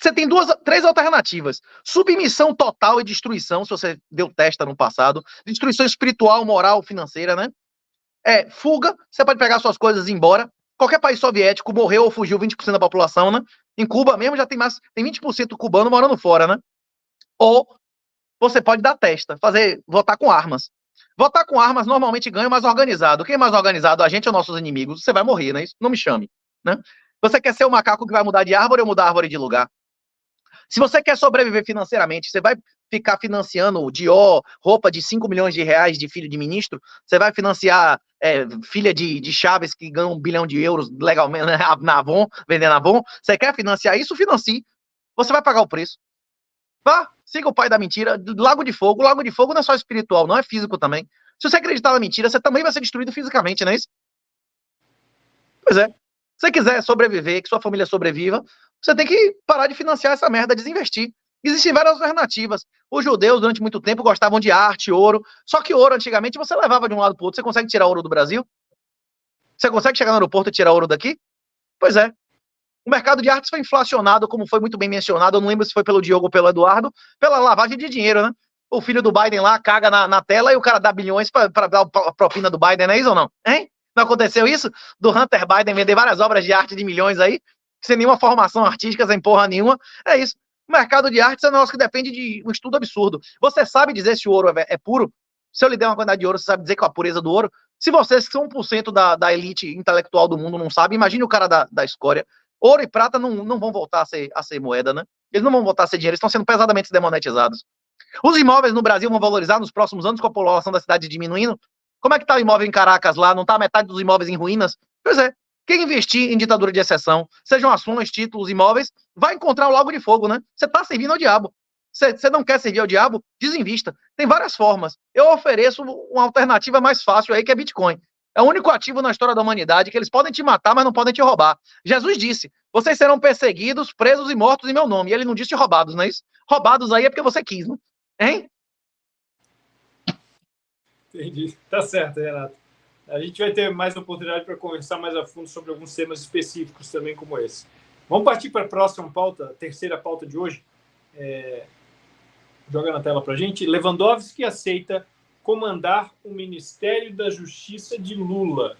Você tem três alternativas. Submissão total e destruição, se você deu testa no passado. Destruição espiritual, moral, financeira, né? Fuga, você pode pegar suas coisas e ir embora. Qualquer país soviético morreu ou fugiu 20% da população, né? Em Cuba mesmo já tem 20% cubano morando fora, né? Ou você pode dar testa, votar com armas. Votar com armas normalmente ganha mais organizado. Quem é mais organizado, a gente ou nossos inimigos? Você vai morrer, né? Isso não me chame, né? Você quer ser o macaco que vai mudar de árvore ou mudar a árvore de lugar? Se você quer sobreviver financeiramente, você vai ficar financiando Dior, roupa de 5 milhões de reais de filho de ministro? Você vai financiar filha de Chaves que ganha 1 bilhão de euros legalmente na Avon, vendendo Avon? Você quer financiar isso? Financie. Você vai pagar o preço. Vá, siga o pai da mentira. Lago de Fogo não é só espiritual, não é físico também. Se você acreditar na mentira, você também vai ser destruído fisicamente, não é isso? Pois é. Se você quiser sobreviver, que sua família sobreviva, você tem que parar de financiar essa merda, desinvestir. Existem várias alternativas. Os judeus, durante muito tempo, gostavam de arte, ouro. Só que ouro, antigamente, você levava de um lado para o outro. Você consegue tirar ouro do Brasil? Você consegue chegar no aeroporto e tirar ouro daqui? Pois é. O mercado de artes foi inflacionado, como foi muito bem mencionado. Eu não lembro se foi pelo Diogo ou pelo Eduardo, pela lavagem de dinheiro, né? O filho do Biden lá caga na tela e o cara dá bilhões para dar a propina do Biden, não é isso ou não? Hein? Não aconteceu isso? Do Hunter Biden vender várias obras de arte de milhões aí, sem nenhuma formação artística, sem porra nenhuma. É isso. O mercado de artes é um negócio que depende de um estudo absurdo. Você sabe dizer se o ouro é puro? Se eu lhe der uma quantidade de ouro, você sabe dizer qual a pureza do ouro? Se vocês, que são 1% da elite intelectual do mundo, não sabem, imagine o cara da escória. Ouro e prata não vão voltar a ser moeda, né? Eles não vão voltar a ser dinheiro, eles estão sendo pesadamente demonetizados. Os imóveis no Brasil vão valorizar nos próximos anos com a população da cidade diminuindo? Como é que está o imóvel em Caracas lá? Não está metade dos imóveis em ruínas? Pois é. Quem investir em ditadura de exceção, sejam ações, títulos, imóveis, vai encontrar o Lago de Fogo, né? Você está servindo ao diabo. Você não quer servir ao diabo? Desinvista. Tem várias formas. Eu ofereço uma alternativa mais fácil aí, que é Bitcoin. É o único ativo na história da humanidade que eles podem te matar, mas não podem te roubar. Jesus disse, vocês serão perseguidos, presos e mortos em meu nome. E ele não disse roubados, não é isso? Roubados aí é porque você quis, né? Hein? Entendi. Tá certo, Renato. A gente vai ter mais oportunidade para conversar mais a fundo sobre alguns temas específicos também como esse. Vamos partir para a próxima pauta, a terceira pauta de hoje. Joga na tela para a gente. Lewandowski aceita comandar o Ministério da Justiça de Lula.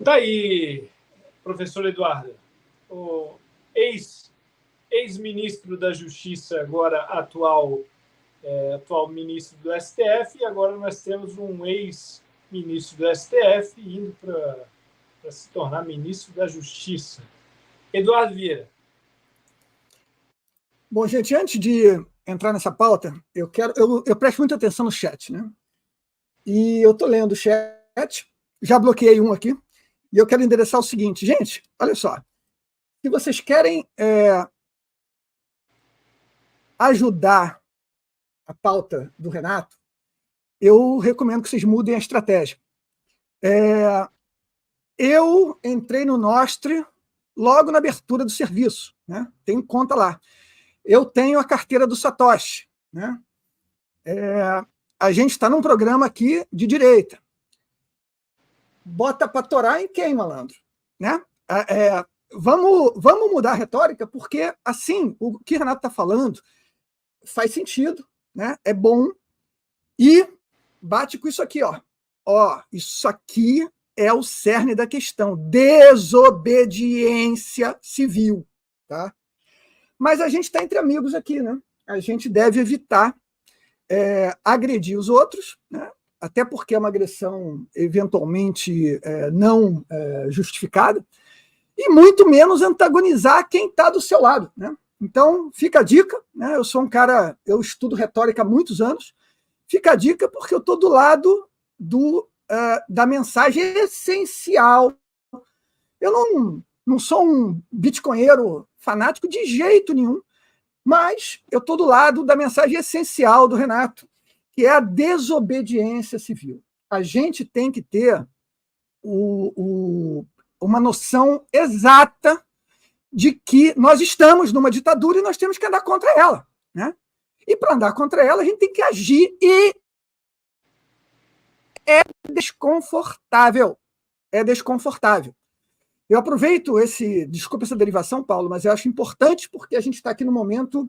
Tá aí, professor Eduardo, o ex-ministro da Justiça, agora atual ministro do STF, e agora nós temos um ex-ministro do STF indo para se tornar ministro da Justiça. Eduardo Vieira. Bom, gente, antes de entrar nessa pauta, eu presto muita atenção no chat, né? E eu estou lendo o chat, já bloqueei um aqui, e eu quero endereçar o seguinte, gente, olha só, se vocês querem ajudar a pauta do Renato, eu recomendo que vocês mudem a estratégia. Eu entrei no Nostre logo na abertura do serviço, né? Tem conta lá. Eu tenho a carteira do Satoshi, né? A gente está num programa aqui de direita. Bota para torar em quem, malandro? Né? Vamos mudar a retórica, porque, assim, o que o Renato está falando faz sentido, né? É bom, e bate com isso aqui, ó. Isso aqui é o cerne da questão. Desobediência civil. Tá? Mas a gente está entre amigos aqui, né? A gente deve evitar agredir os outros, né? Até porque é uma agressão eventualmente não justificada, e muito menos antagonizar quem está do seu lado, né? Então, fica a dica, né? Eu sou um cara, eu estudo retórica há muitos anos, fica a dica porque eu estou do lado da mensagem essencial. Eu não sou um bitcoinheiro fanático de jeito nenhum, mas eu estou do lado da mensagem essencial do Renato, que é a desobediência civil. A gente tem que ter uma noção exata de que nós estamos numa ditadura e nós temos que andar contra ela, né? E para andar contra ela, a gente tem que agir e é desconfortável. É desconfortável. Eu aproveito desculpa essa derivação, Paulo, mas eu acho importante porque a gente está aqui no momento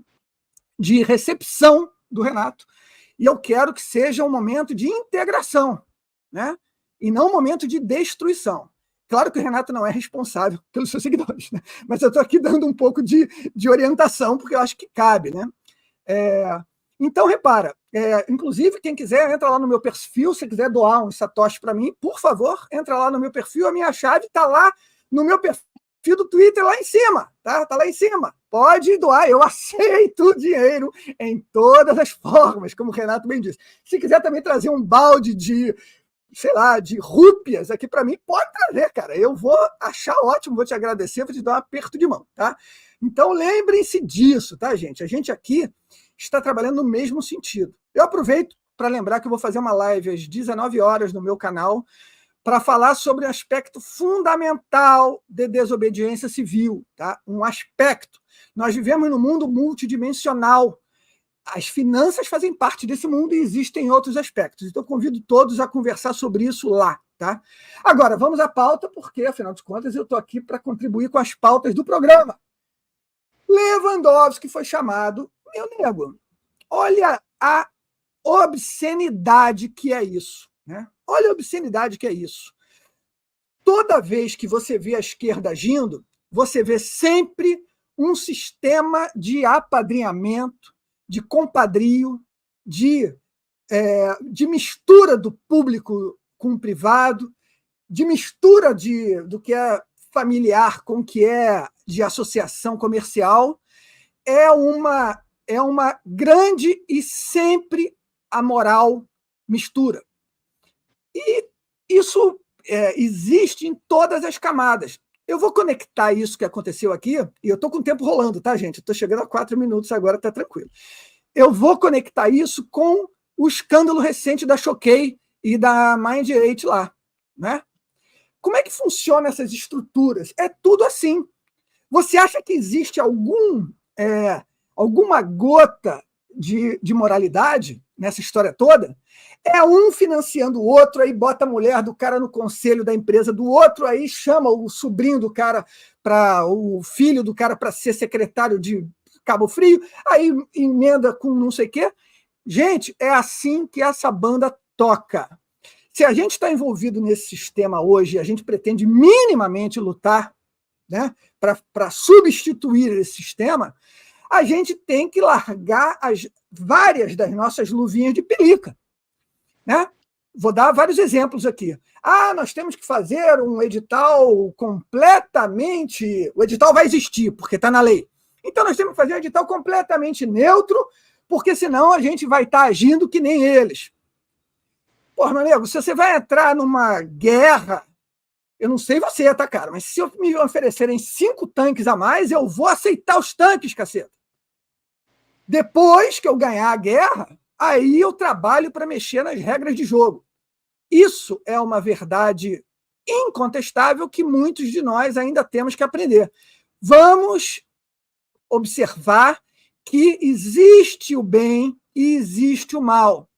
de recepção do Renato e eu quero que seja um momento de integração, né? E não um momento de destruição. Claro que o Renato não é responsável pelos seus seguidores, né? Mas eu estou aqui dando um pouco de orientação, porque eu acho que cabe, né? Então, repara, inclusive, quem quiser, entra lá no meu perfil, se quiser doar um satoshi para mim, por favor, entra lá no meu perfil, a minha chave está lá no meu perfil do Twitter, lá em cima, tá? Está lá em cima. Pode doar, eu aceito dinheiro em todas as formas, como o Renato bem disse. Se quiser também trazer um balde de rúpias aqui para mim, pode trazer, cara. Eu vou achar ótimo, vou te agradecer, vou te dar um aperto de mão, tá? Então, lembrem-se disso, tá, gente? A gente aqui está trabalhando no mesmo sentido. Eu aproveito para lembrar que eu vou fazer uma live às 19 horas no meu canal para falar sobre um aspecto fundamental de desobediência civil, tá? Um aspecto. Nós vivemos num mundo multidimensional. As finanças fazem parte desse mundo e existem outros aspectos. Então, convido todos a conversar sobre isso lá, tá? Agora, vamos à pauta, porque, afinal de contas, eu estou aqui para contribuir com as pautas do programa. Lewandowski foi chamado, meu nego, olha a obscenidade que é isso, né? Olha a obscenidade que é isso. Toda vez que você vê a esquerda agindo, você vê sempre um sistema de apadrinhamento, de compadrio, de mistura do público com o privado, de mistura do que é familiar com o que é de associação comercial. É uma grande e sempre amoral mistura. E isso existe em todas as camadas. Eu vou conectar isso que aconteceu aqui, e eu estou com o tempo rolando, tá, gente? Estou chegando a 4 minutos agora, tá tranquilo. Eu vou conectar isso com o escândalo recente da Choquei e da Mind8 lá, né? Como é que funcionam essas estruturas? É tudo assim. Você acha que existe alguma gota de moralidade nessa história toda? É um financiando o outro, aí bota a mulher do cara no conselho da empresa do outro, aí chama o sobrinho do cara, o filho do cara para ser secretário de Cabo Frio, aí emenda com não sei o quê. Gente, é assim que essa banda toca. Se a gente está envolvido nesse sistema hoje, a gente pretende minimamente lutar, né, para substituir esse sistema, a gente tem que largar várias das nossas luvinhas de pelica, né? Vou dar vários exemplos aqui. Nós temos que fazer um edital completamente... O edital vai existir, porque está na lei. Então, nós temos que fazer um edital completamente neutro, porque senão a gente vai estar agindo que nem eles. Porra, meu amigo, se você vai entrar numa guerra, eu não sei você, tá, cara? Mas se me oferecerem 5 tanques a mais, eu vou aceitar os tanques, caceta. Depois que eu ganhar a guerra, aí eu trabalho para mexer nas regras de jogo. Isso é uma verdade incontestável que muitos de nós ainda temos que aprender. Vamos observar que existe o bem e existe o mal.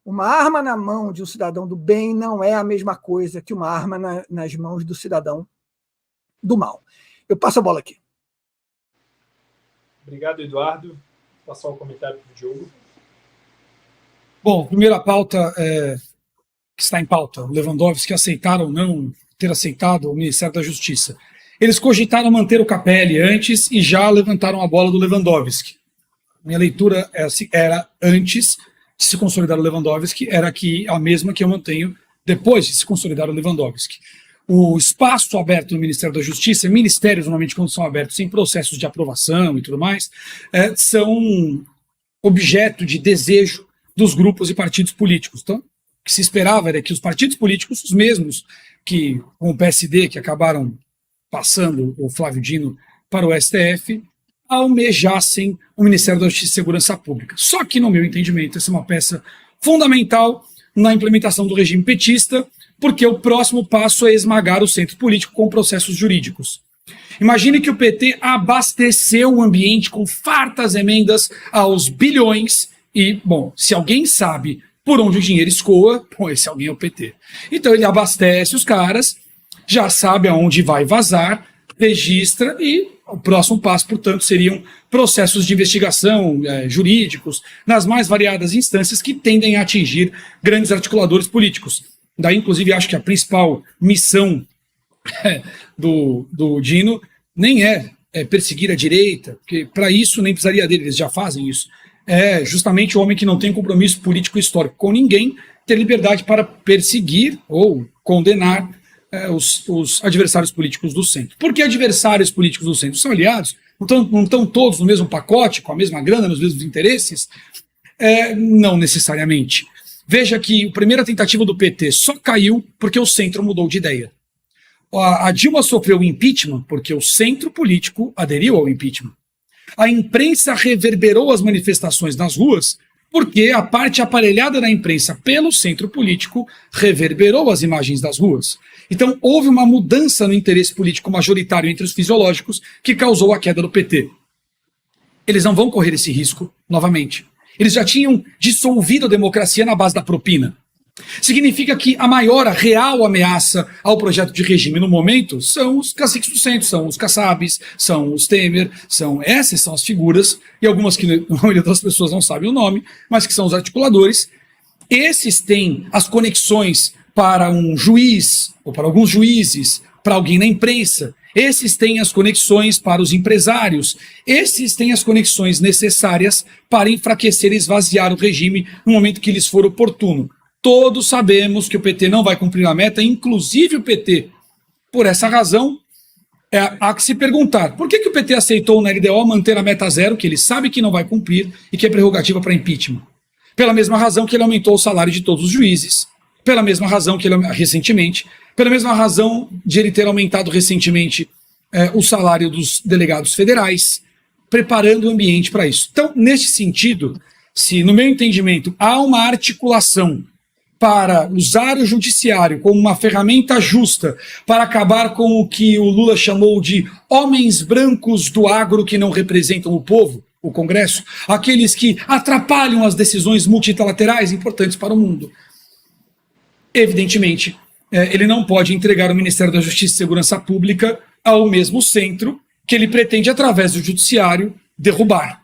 Uma arma na mão de um cidadão do bem não é a mesma coisa que uma arma nas mãos do cidadão do mal. Eu passo a bola aqui. Obrigado, Eduardo. Vou passar o comentário para o Diogo. Bom, primeira pauta que está em pauta, o Lewandowski aceitar ou não ter aceitado o Ministério da Justiça. Eles cogitaram manter o Capelli antes e já levantaram a bola do Lewandowski. Minha leitura era antes de se consolidar o Lewandowski, era a mesma que eu mantenho depois de se consolidar o Lewandowski. O espaço aberto no Ministério da Justiça, ministérios normalmente quando são abertos em processos de aprovação e tudo mais, são objeto de desejo dos grupos e partidos políticos. Então, o que se esperava era que os partidos políticos, os mesmos que, com o PSD, que acabaram passando o Flávio Dino para o STF, almejassem o Ministério da Justiça e Segurança Pública. Só que, no meu entendimento, essa é uma peça fundamental na implementação do regime petista, porque o próximo passo é esmagar o centro político com processos jurídicos. Imagine que o PT abasteceu o ambiente com fartas emendas aos bilhões e, bom, se alguém sabe por onde o dinheiro escoa, bom, esse alguém é o PT. Então ele abastece os caras, já sabe aonde vai vazar, registra e o próximo passo, portanto, seriam processos de investigação jurídicos nas mais variadas instâncias que tendem a atingir grandes articuladores políticos. Daí, inclusive, acho que a principal missão do Dino nem é perseguir a direita, porque para isso nem precisaria dele, eles já fazem isso. É justamente o homem que não tem compromisso político histórico com ninguém ter liberdade para perseguir ou condenar os adversários políticos do centro. Por que adversários políticos do centro? São aliados? Não estão todos no mesmo pacote, com a mesma grana, nos mesmos interesses? Não necessariamente. Veja que a primeira tentativa do PT só caiu porque o centro mudou de ideia. A Dilma sofreu impeachment porque o centro político aderiu ao impeachment. A imprensa reverberou as manifestações nas ruas porque a parte aparelhada da imprensa pelo centro político reverberou as imagens das ruas. Então houve uma mudança no interesse político majoritário entre os fisiológicos que causou a queda do PT. Eles não vão correr esse risco novamente. Eles já tinham dissolvido a democracia na base da propina. Significa que a maior, a real ameaça ao projeto de regime no momento são os caciques do centro, são os Kassabs, são os Temer, essas são as figuras, e algumas que a maioria das pessoas não sabem o nome, mas que são os articuladores. Esses têm as conexões para um juiz, ou para alguns juízes, para alguém na imprensa. Esses têm as conexões para os empresários. Esses têm as conexões necessárias para enfraquecer e esvaziar o regime no momento que lhes for oportuno. Todos sabemos que o PT não vai cumprir a meta, inclusive o PT. Por essa razão, há que se perguntar, por que o PT aceitou na LDO manter a meta zero, que ele sabe que não vai cumprir e que é prerrogativa para impeachment? Pela mesma razão que ele aumentou o salário de todos os juízes, pela mesma razão que ele, recentemente, pela mesma razão de ele ter aumentado recentemente o salário dos delegados federais, preparando o ambiente para isso. Então, neste sentido, se, no meu entendimento, há uma articulação para usar o judiciário como uma ferramenta justa para acabar com o que o Lula chamou de homens brancos do agro que não representam o povo, o Congresso, aqueles que atrapalham as decisões multilaterais importantes para o mundo. Evidentemente, ele não pode entregar o Ministério da Justiça e Segurança Pública ao mesmo centro que ele pretende, através do judiciário, derrubar.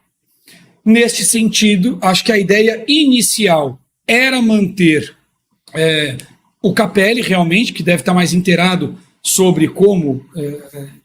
Neste sentido, acho que a ideia inicial era manter o Capelli, realmente, que deve estar mais inteirado sobre como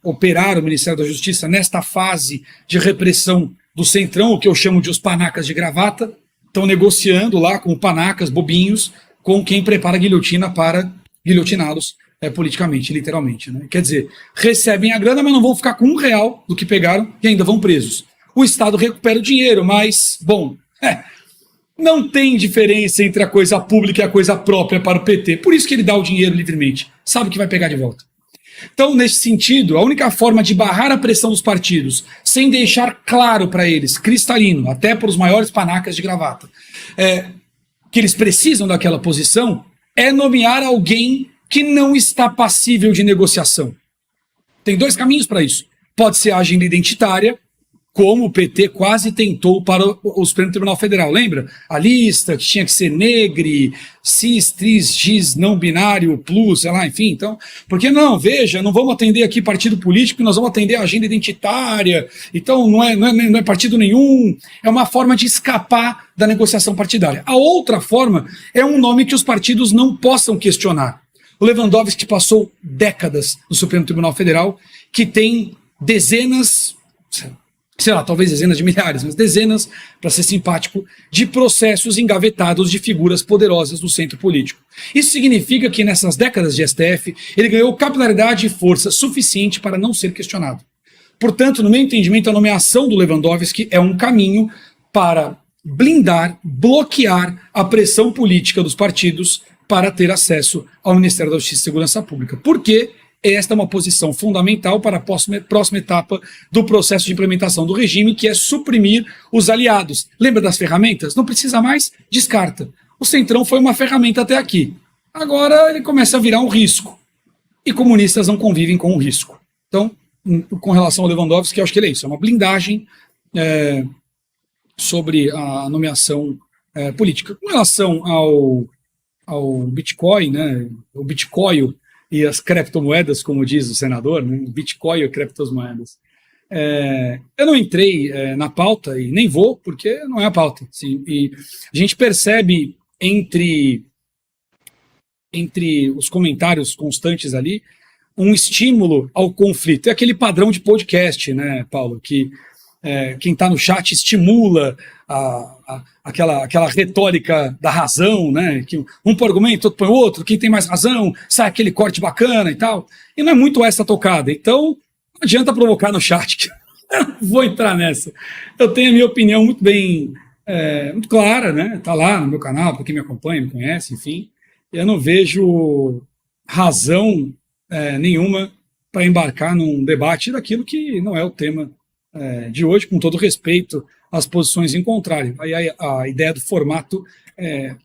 operar o Ministério da Justiça nesta fase de repressão do Centrão, o que eu chamo de os panacas de gravata, estão negociando lá com panacas, bobinhos, com quem prepara a guilhotina para guilhotiná-los politicamente, literalmente. Né? Quer dizer, recebem a grana, mas não vão ficar com R$1 do que pegaram e ainda vão presos. O Estado recupera o dinheiro, mas, bom, não tem diferença entre a coisa pública e a coisa própria para o PT. Por isso que ele dá o dinheiro livremente. Sabe que vai pegar de volta. Então, nesse sentido, a única forma de barrar a pressão dos partidos, sem deixar claro para eles, cristalino, até para os maiores panacas de gravata, que eles precisam daquela posição, é nomear alguém que não está passível de negociação. Tem dois caminhos para isso. Pode ser a agenda identitária, como o PT quase tentou para o Supremo Tribunal Federal. Lembra? A lista que tinha que ser negre, cis, tris, gis, não binário, plus, sei lá, enfim. Então, por que não? Veja, não vamos atender aqui partido político, nós vamos atender a agenda identitária. Então, não é partido nenhum. É uma forma de escapar da negociação partidária. A outra forma é um nome que os partidos não possam questionar. O Lewandowski passou décadas no Supremo Tribunal Federal, que tem dezenas, sei lá, talvez dezenas de milhares, mas dezenas, para ser simpático, de processos engavetados de figuras poderosas do centro político. Isso significa que nessas décadas de STF, ele ganhou capilaridade e força suficiente para não ser questionado. Portanto, no meu entendimento, a nomeação do Lewandowski é um caminho para blindar, bloquear a pressão política dos partidos para ter acesso ao Ministério da Justiça e Segurança Pública. Por quê? Esta é uma posição fundamental para a próxima etapa do processo de implementação do regime, que é suprimir os aliados. Lembra das ferramentas? Não precisa mais? Descarta. O Centrão foi uma ferramenta até aqui. Agora ele começa a virar um risco. E comunistas não convivem com o risco. Então, com relação ao Lewandowski, que eu acho que ele é isso, é uma blindagem sobre a nomeação política. Com relação ao Bitcoin, né, o Bitcoin e as criptomoedas, como diz o senador, né, Bitcoin e criptomoedas. Eu não entrei na pauta e nem vou, porque não é a pauta. Assim, e a gente percebe entre os comentários constantes ali um estímulo ao conflito. É aquele padrão de podcast, né, Paulo, que quem está no chat estimula aquela retórica da razão, né, que um põe argumento, outro põe outro, quem tem mais razão, sai aquele corte bacana e tal. E não é muito essa tocada. Então, não adianta provocar no chat, que eu não vou entrar nessa. Eu tenho a minha opinião muito bem, muito clara, né? Tá lá no meu canal, para quem me acompanha, me conhece, enfim. Eu não vejo razão nenhuma para embarcar num debate daquilo que não é o tema de hoje, com todo respeito às posições em contrário. Aí a ideia do formato é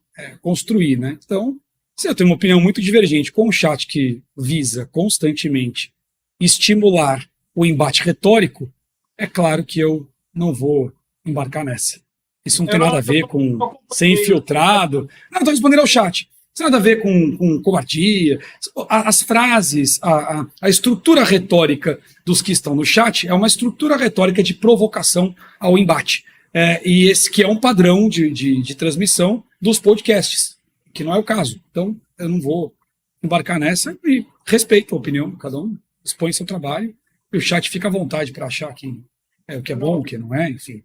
construir, né? Então, se eu tenho uma opinião muito divergente com um chat que visa constantemente estimular o embate retórico, é claro que eu não vou embarcar nessa. Isso não tem nada a ver com ser infiltrado. Não, estou respondendo ao chat. Isso não tem nada a ver com covardia. As frases, a estrutura retórica dos que estão no chat é uma estrutura retórica de provocação ao embate. E esse que é um padrão de transmissão dos podcasts, que não é o caso. Então, eu não vou embarcar nessa e respeito a opinião, cada um expõe seu trabalho. E o chat fica à vontade para achar que o que é bom, o que não é, enfim.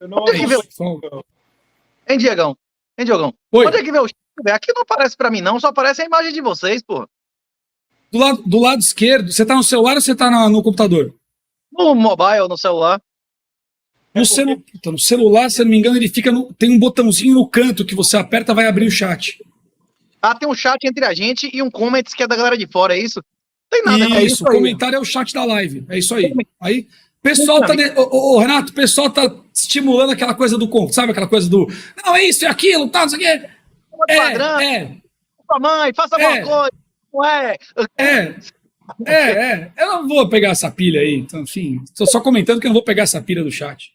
Onde é que vê o... Hein, Diegão? Oi. Onde é que vê o chat? Aqui não aparece para mim, não. Só aparece a imagem de vocês, pô. Do lado esquerdo, você tá no celular ou você tá no computador? No mobile, no celular. No celular, se eu não me engano, ele fica tem um botãozinho no canto que você aperta, vai abrir o chat. Tem um chat entre a gente e um comments que é da galera de fora, é isso? Não tem nada. Isso, o comentário é o chat da live. É isso aí. Aí, pessoal tá... Renato, o pessoal tá estimulando aquela coisa do... Sabe aquela coisa do... Não, é isso, é aquilo, tá, não sei o quê. Padrão. Sua mãe, faça alguma coisa. Não é? Eu não vou pegar essa pilha aí. Então, enfim, estou só comentando que eu não vou pegar essa pilha do chat.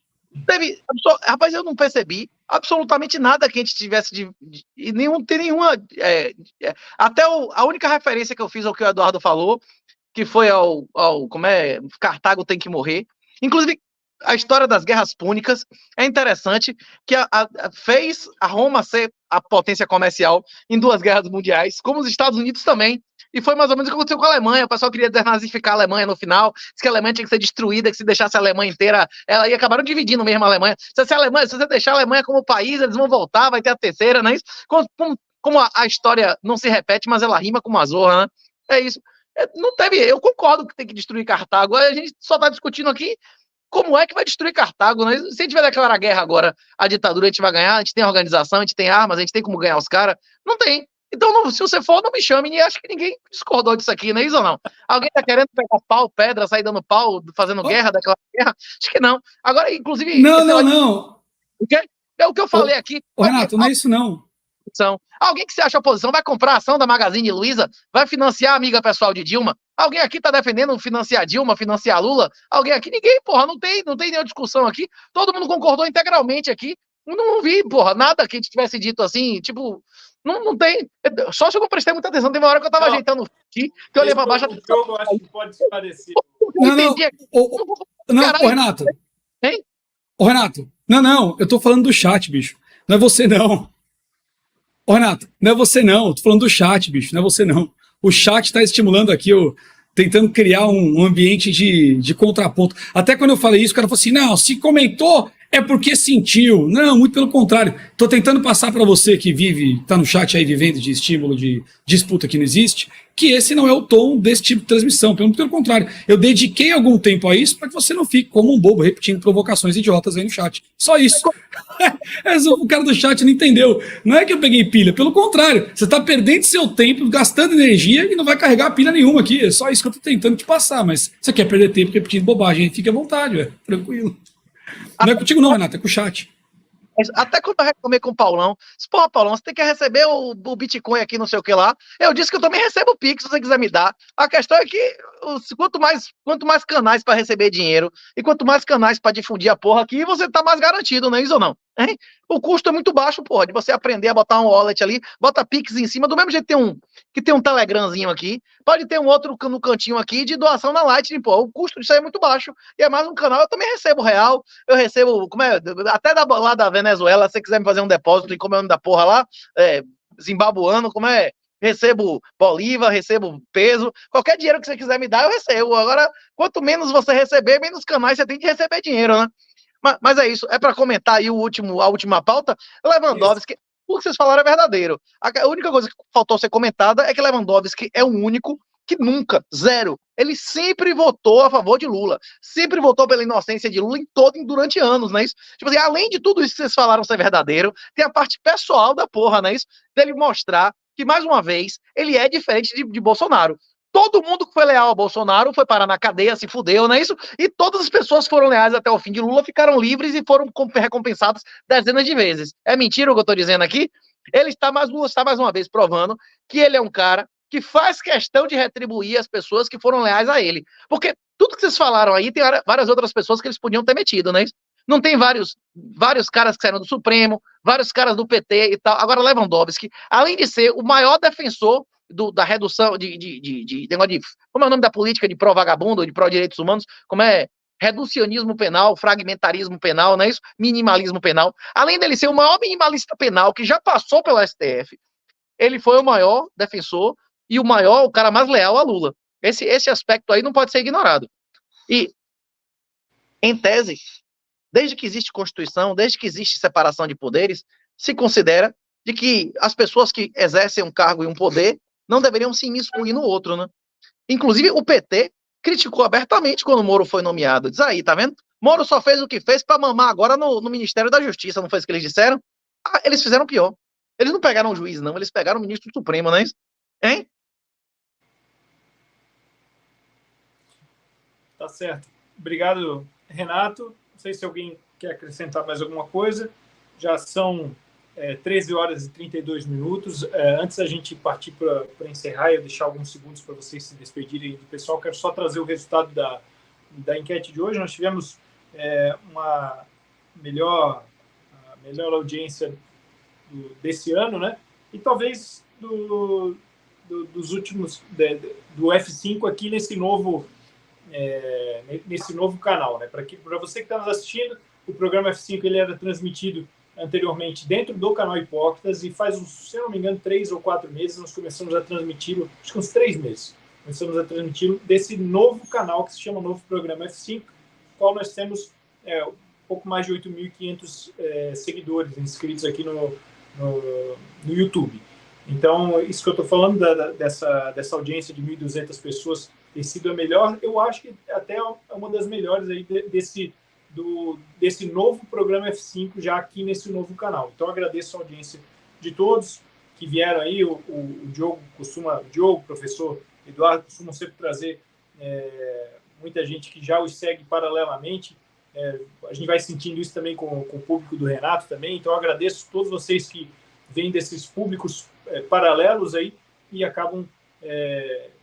Rapaz, eu não percebi absolutamente nada que a gente tivesse tem nenhuma. Até a única referência que eu fiz ao que o Eduardo falou, que foi ao Cartago tem que morrer. Inclusive, a história das guerras púnicas é interessante, que fez a Roma ser a potência comercial em 2 guerras mundiais, como os Estados Unidos também. E foi mais ou menos o que aconteceu com a Alemanha. O pessoal queria desnazificar a Alemanha no final, disse que a Alemanha tinha que ser destruída, que se deixasse a Alemanha inteira, ela ia acabar dividindo mesmo a Alemanha. Se você deixar a Alemanha como país, eles vão voltar, vai ter a terceira, não é isso? Como a história não se repete, mas ela rima com uma zorra, né? É isso. Não teve. Eu concordo que tem que destruir Cartago. A gente só está discutindo aqui como é que vai destruir Cartago, né? Se a gente vai declarar guerra agora, a ditadura, a gente vai ganhar, a gente tem organização, a gente tem armas, a gente tem como ganhar os caras. Não tem. Então, se você for, não me chame, e acho que ninguém discordou disso aqui, não é isso ou não? Alguém tá querendo pegar pau, pedra, sair dando pau, fazendo guerra, declarar guerra? Acho que não. Agora, inclusive... Não. O quê? É o que eu falei aqui. Renato, não é isso não. Alguém que se acha oposição vai comprar a ação da Magazine Luiza, vai financiar a amiga pessoal de Dilma. Alguém aqui tá defendendo financiar Dilma, financiar Lula? Alguém aqui? Ninguém, porra, não tem nenhuma discussão aqui. Todo mundo concordou integralmente aqui. Não vi, porra, nada que a gente tivesse dito assim, tipo... Não tem. Só se eu não prestei muita atenção. Tem uma hora que eu tava ajeitando aqui, que eu olhei pra baixo. Eu acho que pode se parecer. Não, Renato. Hein? Renato, não, eu tô falando do chat, bicho. Não é você, não. Renato, não é você, não. Eu tô falando do chat, bicho. Não é você, não. O chat tá estimulando aqui, tentando criar um ambiente de contraponto. Até quando eu falei isso, o cara falou assim, não, se comentou... É porque sentiu. Não, muito pelo contrário. Estou tentando passar para você que está no chat aí vivendo de estímulo, de disputa que não existe, que esse não é o tom desse tipo de transmissão. Pelo contrário. Eu dediquei algum tempo a isso para que você não fique como um bobo repetindo provocações idiotas aí no chat. Só isso. O cara do chat não entendeu. Não é que eu peguei pilha. Pelo contrário. Você está perdendo seu tempo, gastando energia e não vai carregar pilha nenhuma aqui. É só isso que eu estou tentando te passar. Mas você quer perder tempo repetindo bobagem, fique à vontade, tranquilo. Não é contigo não, Renato, é com o chat. Até quando eu reclamei com o Paulão, porra, Paulão, você tem que receber o Bitcoin aqui, não sei o que lá. Eu disse que eu também recebo o Pix, se você quiser me dar. A questão é que quanto mais canais para receber dinheiro e quanto mais canais para difundir a porra aqui, você tá mais garantido, não é isso ou não? Hein? O custo é muito baixo, porra, de você aprender a botar um wallet ali, bota Pix em cima, do mesmo jeito que tem um Telegramzinho aqui, pode ter um outro no cantinho aqui de doação na Lightning, pô, o custo disso aí é muito baixo, e é mais um canal, eu também recebo real, eu recebo, até lá da Venezuela, se você quiser me fazer um depósito, e como é o nome da porra lá, zimbabuano, recebo bolívar, recebo peso, qualquer dinheiro que você quiser me dar, eu recebo. Agora, quanto menos você receber, menos canais você tem de receber dinheiro, né? Mas é isso, é para comentar aí a última pauta. Lewandowski, o que vocês falaram é verdadeiro. A única coisa que faltou ser comentada é que Lewandowski é o único que nunca, zero, ele sempre votou a favor de Lula, sempre votou pela inocência de Lula durante anos, não é isso? Tipo assim, além de tudo isso que vocês falaram ser verdadeiro, tem a parte pessoal da porra, não é isso? Dele mostrar que, mais uma vez, ele é diferente de Bolsonaro. Todo mundo que foi leal ao Bolsonaro foi parar na cadeia, se fudeu, não é isso? E todas as pessoas que foram leais até o fim de Lula ficaram livres e foram recompensadas dezenas de vezes. É mentira o que eu tô dizendo aqui? Lula está mais uma vez provando que ele é um cara que faz questão de retribuir as pessoas que foram leais a ele. Porque tudo que vocês falaram aí, tem várias outras pessoas que eles podiam ter metido, não é isso? Não tem vários caras que saíram do Supremo, vários caras do PT e tal. Agora, Lewandowski, além de ser o maior defensor da redução como é o nome da política de pró-vagabundo, de pró-direitos humanos, como é reducionismo penal, fragmentarismo penal, não é isso? Minimalismo penal. Além dele ser o maior minimalista penal que já passou pelo STF, ele foi o maior defensor e o cara mais leal a Lula. Esse aspecto aí não pode ser ignorado. E, em tese, desde que existe Constituição, desde que existe separação de poderes, se considera de que as pessoas que exercem um cargo e um poder não deveriam se imiscuir no outro, né? Inclusive, o PT criticou abertamente quando o Moro foi nomeado. Diz aí, tá vendo? Moro só fez o que fez para mamar agora no Ministério da Justiça, não foi isso que eles disseram? Ah, eles fizeram pior. Eles não pegaram o juiz, não, eles pegaram o ministro do Supremo, não é isso? Hein? Tá certo. Obrigado, Renato. Não sei se alguém quer acrescentar mais alguma coisa. Já são 13 horas e 32 minutos. Antes da gente partir para encerrar, eu deixar alguns segundos para vocês se despedirem do pessoal, quero só trazer o resultado da enquete de hoje. Nós tivemos uma melhor audiência desse ano, né? E talvez dos últimos do F5 aqui nesse novo canal, né? Para você que está nos assistindo, o programa F5 ele era transmitido anteriormente dentro do canal Hipócritas e faz, se eu não me engano, 3 ou 4 meses nós começamos a transmitir, acho que uns 3 meses, começamos a transmitir desse novo canal que se chama Novo Programa F5, qual nós temos um pouco mais de 8.500 seguidores inscritos aqui no YouTube. Então, isso que eu estou falando dessa audiência de 1.200 pessoas ter sido a melhor, eu acho que até é uma das melhores aí desse novo programa F5 já aqui nesse novo canal. Então, agradeço a audiência de todos que vieram aí. O Diogo, professor Eduardo, costumam sempre trazer muita gente que já os segue paralelamente. A gente vai sentindo isso também com o público do Renato também. Então, agradeço a todos vocês que vêm desses públicos paralelos aí e acabam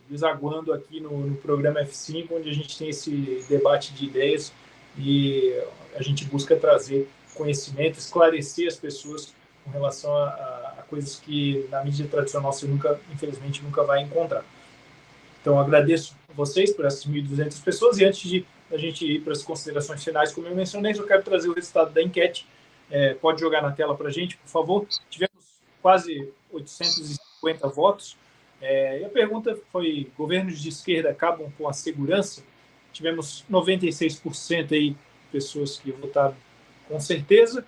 desaguando aqui no programa F5, onde a gente tem esse debate de ideias e a gente busca trazer conhecimento, esclarecer as pessoas com relação a coisas que na mídia tradicional você infelizmente nunca vai encontrar. Então, agradeço a vocês por essas 1.200 pessoas e antes de a gente ir para as considerações finais, como eu mencionei, eu quero trazer o resultado da enquete. Pode jogar na tela para a gente, por favor. Tivemos quase 850 votos. E a pergunta foi: governos de esquerda acabam com a segurança? Tivemos 96% aí pessoas que votaram com certeza,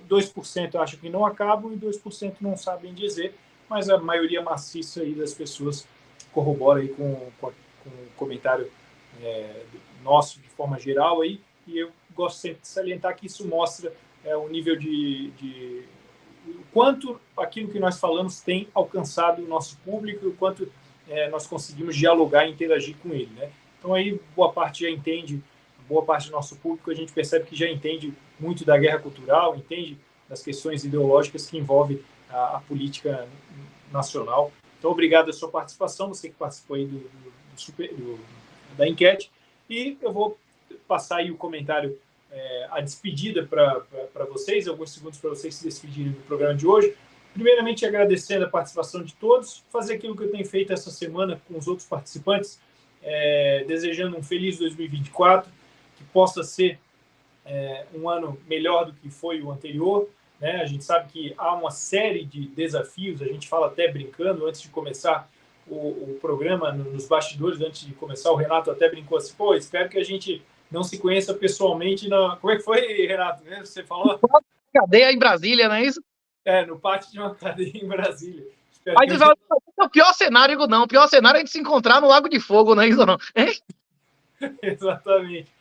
2% acham que não acabam e 2% não sabem dizer, mas a maioria maciça aí das pessoas corrobora aí com o comentário nosso de forma geral aí, e eu gosto sempre de salientar que isso mostra o nível de o quanto aquilo que nós falamos tem alcançado o nosso público e o quanto nós conseguimos dialogar e interagir com ele, né? Então aí boa parte já entende, boa parte do nosso público a gente percebe que já entende muito da guerra cultural, entende das questões ideológicas que envolvem a política nacional. Então obrigado a sua participação, você que participou aí do da enquete, e eu vou passar aí o comentário, a despedida para vocês, alguns segundos para vocês se despedirem do programa de hoje. Primeiramente, agradecendo a participação de todos, fazer aquilo que eu tenho feito essa semana com os outros participantes, desejando um feliz 2024, que possa ser um ano melhor do que foi o anterior, né? A gente sabe que há uma série de desafios, a gente fala até brincando, antes de começar o programa, nos bastidores, antes de começar, o Renato até brincou assim, pô, espero que a gente não se conheça pessoalmente. Como é que foi, Renato? Você falou? Cadeia em Brasília, não é isso? No pátio de uma cadeia em Brasília. Aí tu vai o pior cenário, não. O pior cenário é a gente se encontrar no Lago de Fogo, não é isso, não? Exatamente.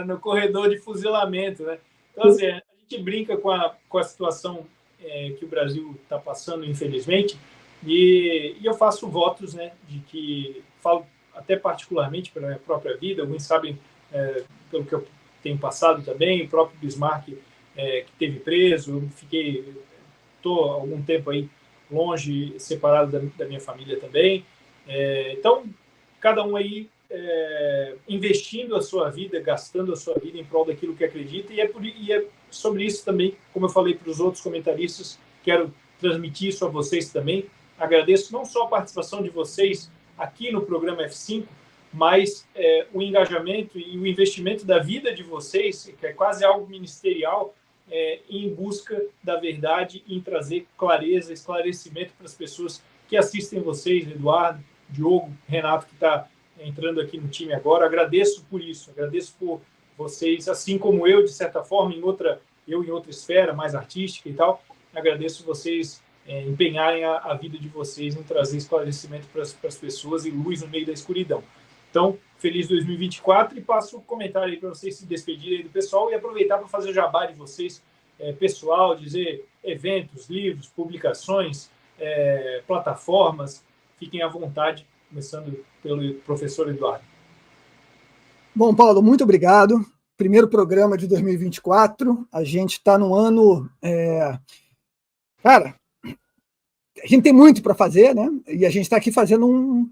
No corredor de fuzilamento, né? Então, assim, a gente brinca com a situação que o Brasil está passando, infelizmente, e eu faço votos, né, de que, falo até particularmente pela minha própria vida, alguns sabem pelo que eu tenho passado também, o próprio Bismarck que teve preso, eu estou há algum tempo aí longe, separado da minha família também. Então, cada um aí investindo a sua vida, gastando a sua vida em prol daquilo que acredita, e é sobre isso também, como eu falei para os outros comentaristas, quero transmitir isso a vocês também. Agradeço não só a participação de vocês aqui no programa F5, mas o engajamento e o investimento da vida de vocês, que é quase algo ministerial, em busca da verdade e em trazer clareza, esclarecimento para as pessoas que assistem vocês, Eduardo, Diogo, Renato, que está entrando aqui no time agora. Agradeço por isso, agradeço por vocês, assim como eu, de certa forma, em outra esfera mais artística e tal, agradeço vocês empenharem a vida de vocês em trazer esclarecimento para as pessoas e luz no meio da escuridão. Então, feliz 2024, e passo o comentário aí para vocês se despedirem do pessoal e aproveitar para fazer o jabá de vocês, pessoal, dizer eventos, livros, publicações, plataformas, fiquem à vontade, começando pelo professor Eduardo. Bom, Paulo, muito obrigado. Primeiro programa de 2024, a gente está no ano... Cara, a gente tem muito para fazer, né? E a gente está aqui fazendo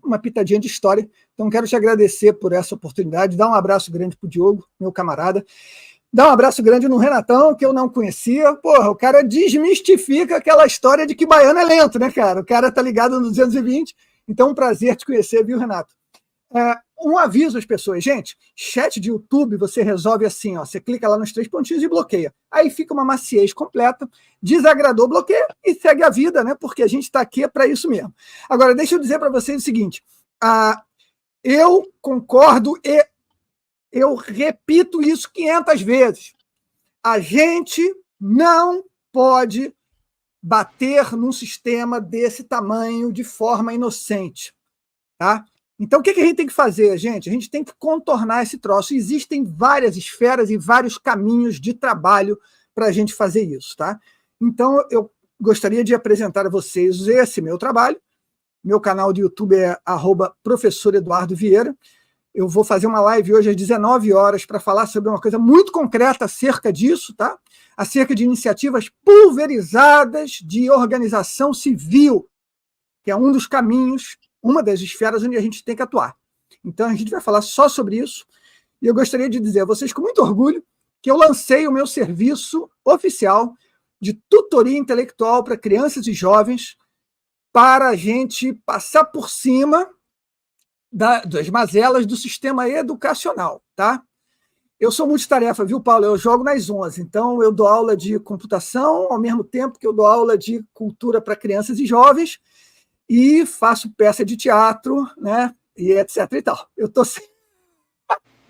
uma pitadinha de história. Então, quero te agradecer por essa oportunidade, dar um abraço grande para o Diogo, meu camarada, dar um abraço grande no Renatão, que eu não conhecia. Porra, o cara desmistifica aquela história de que baiano é lento, né, cara? O cara tá ligado no 220. Então, um prazer te conhecer, viu, Renato? Um aviso às pessoas, gente, chat de YouTube você resolve assim, ó, você clica lá nos 3 pontinhos e bloqueia. Aí fica uma maciez completa, desagradou, bloqueia e segue a vida, né? Porque a gente está aqui para isso mesmo. Agora, deixa eu dizer para vocês o seguinte, eu concordo e eu repito isso 500 vezes. A gente não pode bater num sistema desse tamanho de forma inocente, tá? Então, o que a gente tem que fazer, gente? A gente tem que contornar esse troço. Existem várias esferas e vários caminhos de trabalho para a gente fazer isso, tá? Então, eu gostaria de apresentar a vocês esse meu trabalho. Meu canal do YouTube é @professor Eduardo Vieira. Eu vou fazer uma live hoje às 19 horas para falar sobre uma coisa muito concreta acerca disso, tá? Acerca de iniciativas pulverizadas de organização civil, que é um dos caminhos, uma das esferas onde a gente tem que atuar. Então, a gente vai falar só sobre isso. E eu gostaria de dizer a vocês, com muito orgulho, que eu lancei o meu serviço oficial de tutoria intelectual para crianças e jovens para a gente passar por cima das mazelas do sistema educacional, tá? Eu sou multitarefa, viu, Paulo? Eu jogo nas 11, então eu dou aula de computação ao mesmo tempo que eu dou aula de cultura para crianças e jovens, e faço peça de teatro, né, e etc e tal.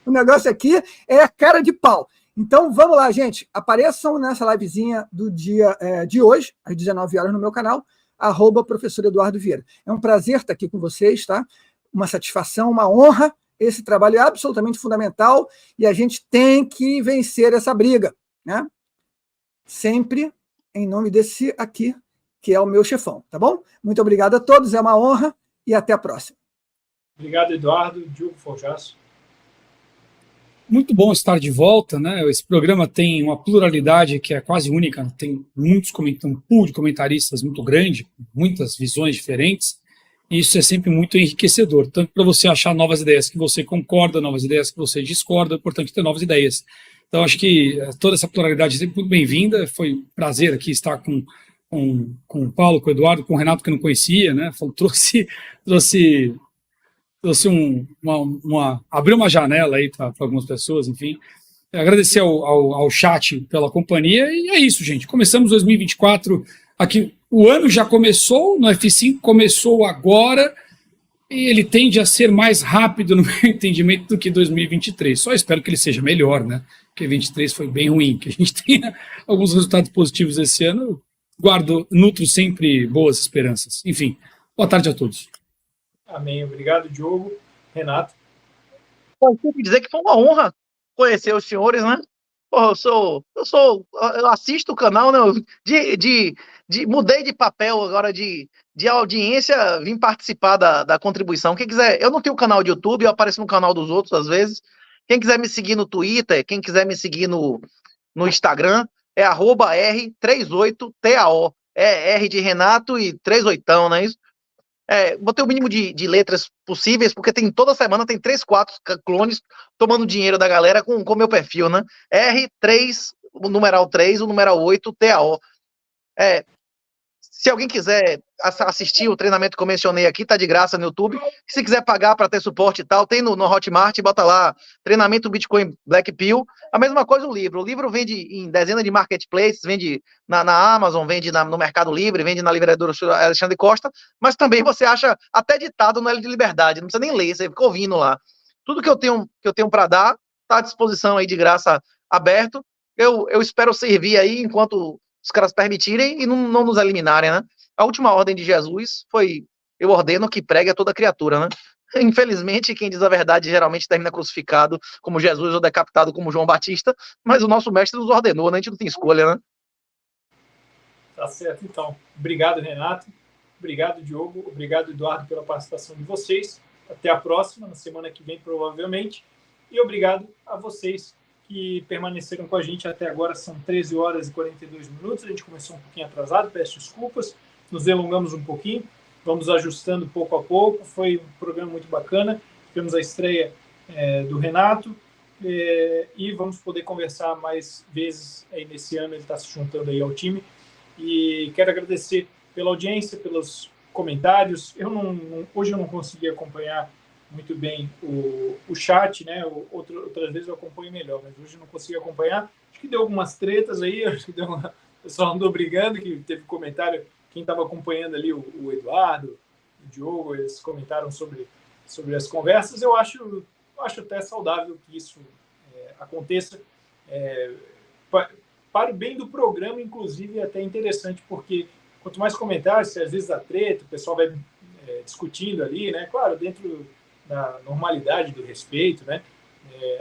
O negócio aqui é a cara de pau. Então, vamos lá, gente. Apareçam nessa livezinha do dia de hoje, às 19 horas no meu canal, @professor Eduardo Vieira. É um prazer estar aqui com vocês, tá? Uma satisfação, uma honra. Esse trabalho é absolutamente fundamental e a gente tem que vencer essa briga, né? Sempre em nome desse aqui, que é o meu chefão, tá bom? Muito obrigado a todos, é uma honra e até a próxima. Obrigado, Eduardo. Diogo Forjaço. Muito bom estar de volta, né? Esse programa tem uma pluralidade que é quase única, tem um pool de comentaristas muito grande, muitas visões diferentes, E isso é sempre muito enriquecedor, tanto para você achar novas ideias que você concorda, novas ideias que você discorda, é importante ter novas ideias. Então, acho que toda essa pluralidade é sempre muito bem-vinda. Foi um prazer aqui estar com o Paulo, com o Eduardo, com o Renato, que eu não conhecia, né? Trouxe abriu uma janela aí para algumas pessoas, enfim. Agradecer ao chat pela companhia, e é isso, gente. Começamos 2024 aqui. O ano já começou, no F5 começou agora, e ele tende a ser mais rápido, no meu entendimento, do que 2023. Só espero que ele seja melhor, né? Porque 2023 foi bem ruim, que a gente tenha alguns resultados positivos esse ano. Nutro sempre boas esperanças. Enfim, boa tarde a todos. Amém. Obrigado, Diogo. Renato. Eu tenho que dizer que foi uma honra conhecer os senhores, né? Porra, eu assisto o canal, né? Mudei de papel agora de audiência, vim participar da contribuição. Quem quiser, eu não tenho canal de YouTube, eu apareço no canal dos outros às vezes. Quem quiser me seguir no Twitter, quem quiser me seguir no Instagram, é @R38TAO. É R de Renato e 38, não é isso? Botei o mínimo de letras possíveis, porque toda semana tem 3, 4 clones tomando dinheiro da galera com meu perfil, né? R3, o numeral 3, o numeral 8, TAO. Se alguém quiser assistir o treinamento que eu mencionei aqui, tá de graça no YouTube. Se quiser pagar para ter suporte e tal, tem no Hotmart, bota lá, treinamento Bitcoin Black Pill. A mesma coisa o livro. O livro vende em dezenas de marketplaces, vende na Amazon, vende no Mercado Livre, vende na livraria do Alexandre Costa, mas também você acha até ditado no L de Liberdade, não precisa nem ler, você fica ouvindo lá. Tudo que eu tenho para dar tá à disposição aí de graça, aberto. Eu espero servir aí enquanto os caras permitirem e não nos eliminarem, né? A última ordem de Jesus foi: eu ordeno que pregue a toda criatura, né? Infelizmente, quem diz a verdade geralmente termina crucificado como Jesus ou decapitado como João Batista, mas o nosso mestre nos ordenou, né? A gente não tem escolha, né? Tá certo, então. Obrigado, Renato. Obrigado, Diogo. Obrigado, Eduardo, pela participação de vocês. Até a próxima, na semana que vem, provavelmente. E obrigado a vocês que permaneceram com a gente até agora. São 13 horas e 42 minutos. A gente começou um pouquinho atrasado, peço desculpas. Nos delongamos um pouquinho. Vamos ajustando pouco a pouco. Foi um programa muito bacana. Tivemos a estreia do Renato. E vamos poder conversar mais vezes aí nesse ano. Ele está se juntando aí ao time. E quero agradecer pela audiência, pelos comentários. Hoje eu não consegui acompanhar muito bem o chat, né? Outras vezes eu acompanho melhor, mas hoje eu não consegui acompanhar. Acho que deu algumas tretas aí, acho que o pessoal andou brigando, que teve comentário. Quem estava acompanhando ali, o Eduardo, o Diogo, eles comentaram sobre as conversas. Eu acho até saudável que isso aconteça. Para o bem do programa, inclusive, é até interessante, porque quanto mais comentários, às vezes dá treta, o pessoal vai discutindo ali, né? Claro, dentro da normalidade, do respeito, né?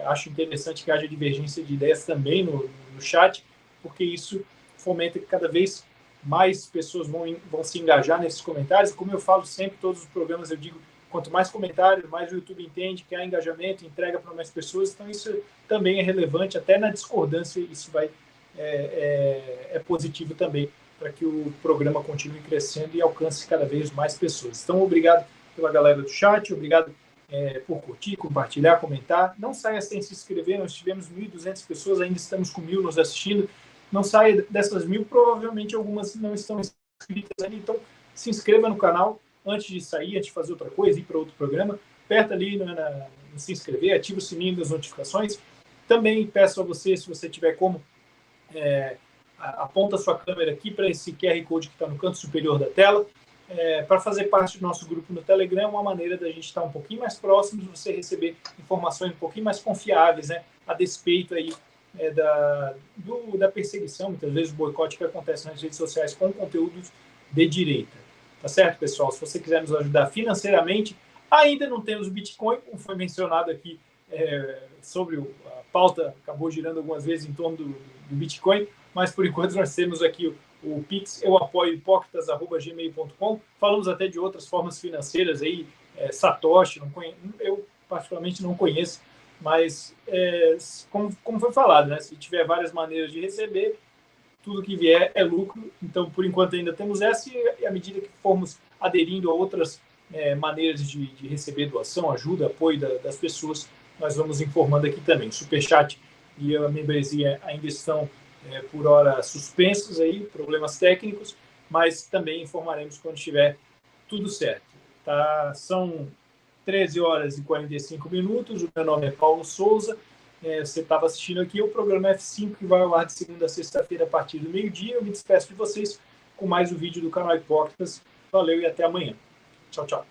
Acho interessante que haja divergência de ideias também no chat, porque isso fomenta que cada vez mais pessoas vão se engajar nesses comentários. Como eu falo sempre, todos os programas eu digo, quanto mais comentários, mais o YouTube entende que há engajamento, entrega para mais pessoas. Então isso também é relevante, até na discordância isso é positivo também, para que o programa continue crescendo e alcance cada vez mais pessoas. Então, obrigado pela galera do chat, obrigado por curtir, compartilhar, comentar. Não saia sem se inscrever, nós tivemos 1.200 pessoas, ainda estamos com 1.000 nos assistindo. Não saia dessas 1.000, provavelmente algumas não estão inscritas ainda, então se inscreva no canal antes de sair, antes de fazer outra coisa, ir para outro programa. Aperta ali no se inscrever, ativa o sininho das notificações. Também peço a você, se você tiver como, aponta a sua câmera aqui para esse QR Code que está no canto superior da tela. Para fazer parte do nosso grupo no Telegram, é uma maneira da gente estar um pouquinho mais próximos, você receber informações um pouquinho mais confiáveis, né, a despeito aí, da perseguição, muitas vezes o boicote que acontece nas redes sociais com conteúdos de direita. Tá certo, pessoal? Se você quiser nos ajudar financeiramente, ainda não temos o Bitcoin, como foi mencionado aqui, sobre a pauta, acabou girando algumas vezes em torno do Bitcoin, mas por enquanto nós temos aqui o Pix, eu apoio hipócritas@gmail.com. Falamos até de outras formas financeiras aí, Satoshi, eu particularmente não conheço, mas como foi falado, né? Se tiver várias maneiras de receber, tudo que vier é lucro. Então, por enquanto ainda temos essa, e à medida que formos aderindo a outras maneiras de receber doação, ajuda, apoio das pessoas, nós vamos informando aqui também. O Superchat e a membresia ainda estão por hora suspensos aí, problemas técnicos, mas também informaremos quando estiver tudo certo. Tá? São 13 horas e 45 minutos, o meu nome é Paulo Souza, você estava assistindo aqui o programa F5, que vai ao ar de segunda a sexta-feira a partir do meio-dia. Eu me despeço de vocês com mais um vídeo do canal Hipócritas. Valeu e até amanhã. Tchau, tchau.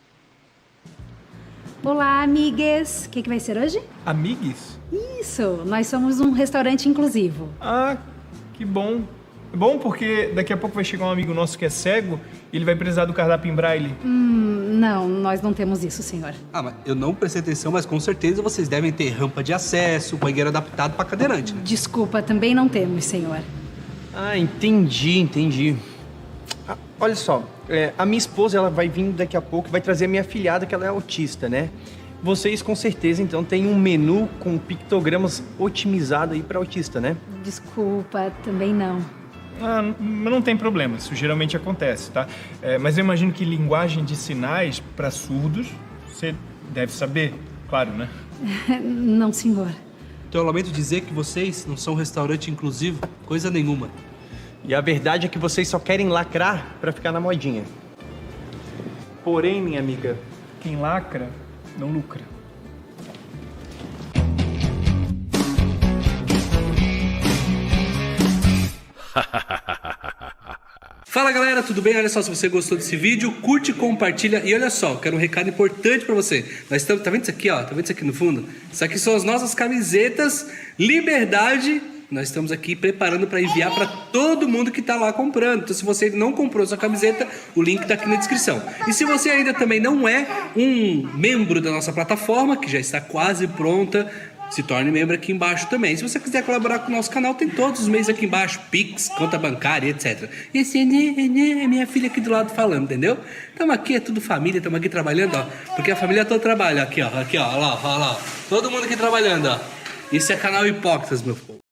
Olá, amigues. O que vai ser hoje? Amigues? Isso, nós somos um restaurante inclusivo. Ah, que bom. É bom porque daqui a pouco vai chegar um amigo nosso que é cego e ele vai precisar do cardápio em braille. Não, nós não temos isso, senhor. Ah, mas eu não prestei atenção, mas com certeza vocês devem ter rampa de acesso, banheiro adaptado para cadeirante, né? Desculpa, também não temos, senhor. Ah, entendi. Ah, olha só, a minha esposa ela vai vir daqui a pouco, vai trazer a minha afilhada, que ela é autista, né? Vocês com certeza, então, têm um menu com pictogramas otimizado aí para autista, né? Desculpa, também não. Ah, não tem problema, isso geralmente acontece, tá? Mas eu imagino que linguagem de sinais para surdos, você deve saber, claro, né? Não, senhor. Então eu lamento dizer que vocês não são um restaurante inclusivo, coisa nenhuma. E a verdade é que vocês só querem lacrar para ficar na modinha. Porém, minha amiga, quem lacra não lucra. Fala galera, tudo bem? Olha só, se você gostou desse vídeo, curte, compartilha e olha só, quero um recado importante pra você. Nós estamos, tá vendo isso aqui, ó? Tá vendo isso aqui no fundo? Isso aqui são as nossas camisetas Liberdade. Nós estamos aqui preparando para enviar para todo mundo que tá lá comprando. Então se você não comprou sua camiseta, o link tá aqui na descrição. E se você ainda também não é um membro da nossa plataforma, que já está quase pronta, se torne membro aqui embaixo também. Se você quiser colaborar com o nosso canal, tem todos os meios aqui embaixo, Pix, conta bancária, etc. E esse é minha filha aqui do lado falando, entendeu? Estamos aqui, é tudo família, estamos aqui trabalhando, ó. Porque a família toda trabalha, aqui, ó, olha lá, ó. Todo mundo aqui trabalhando, ó. Isso é canal Hipócritas, meu povo.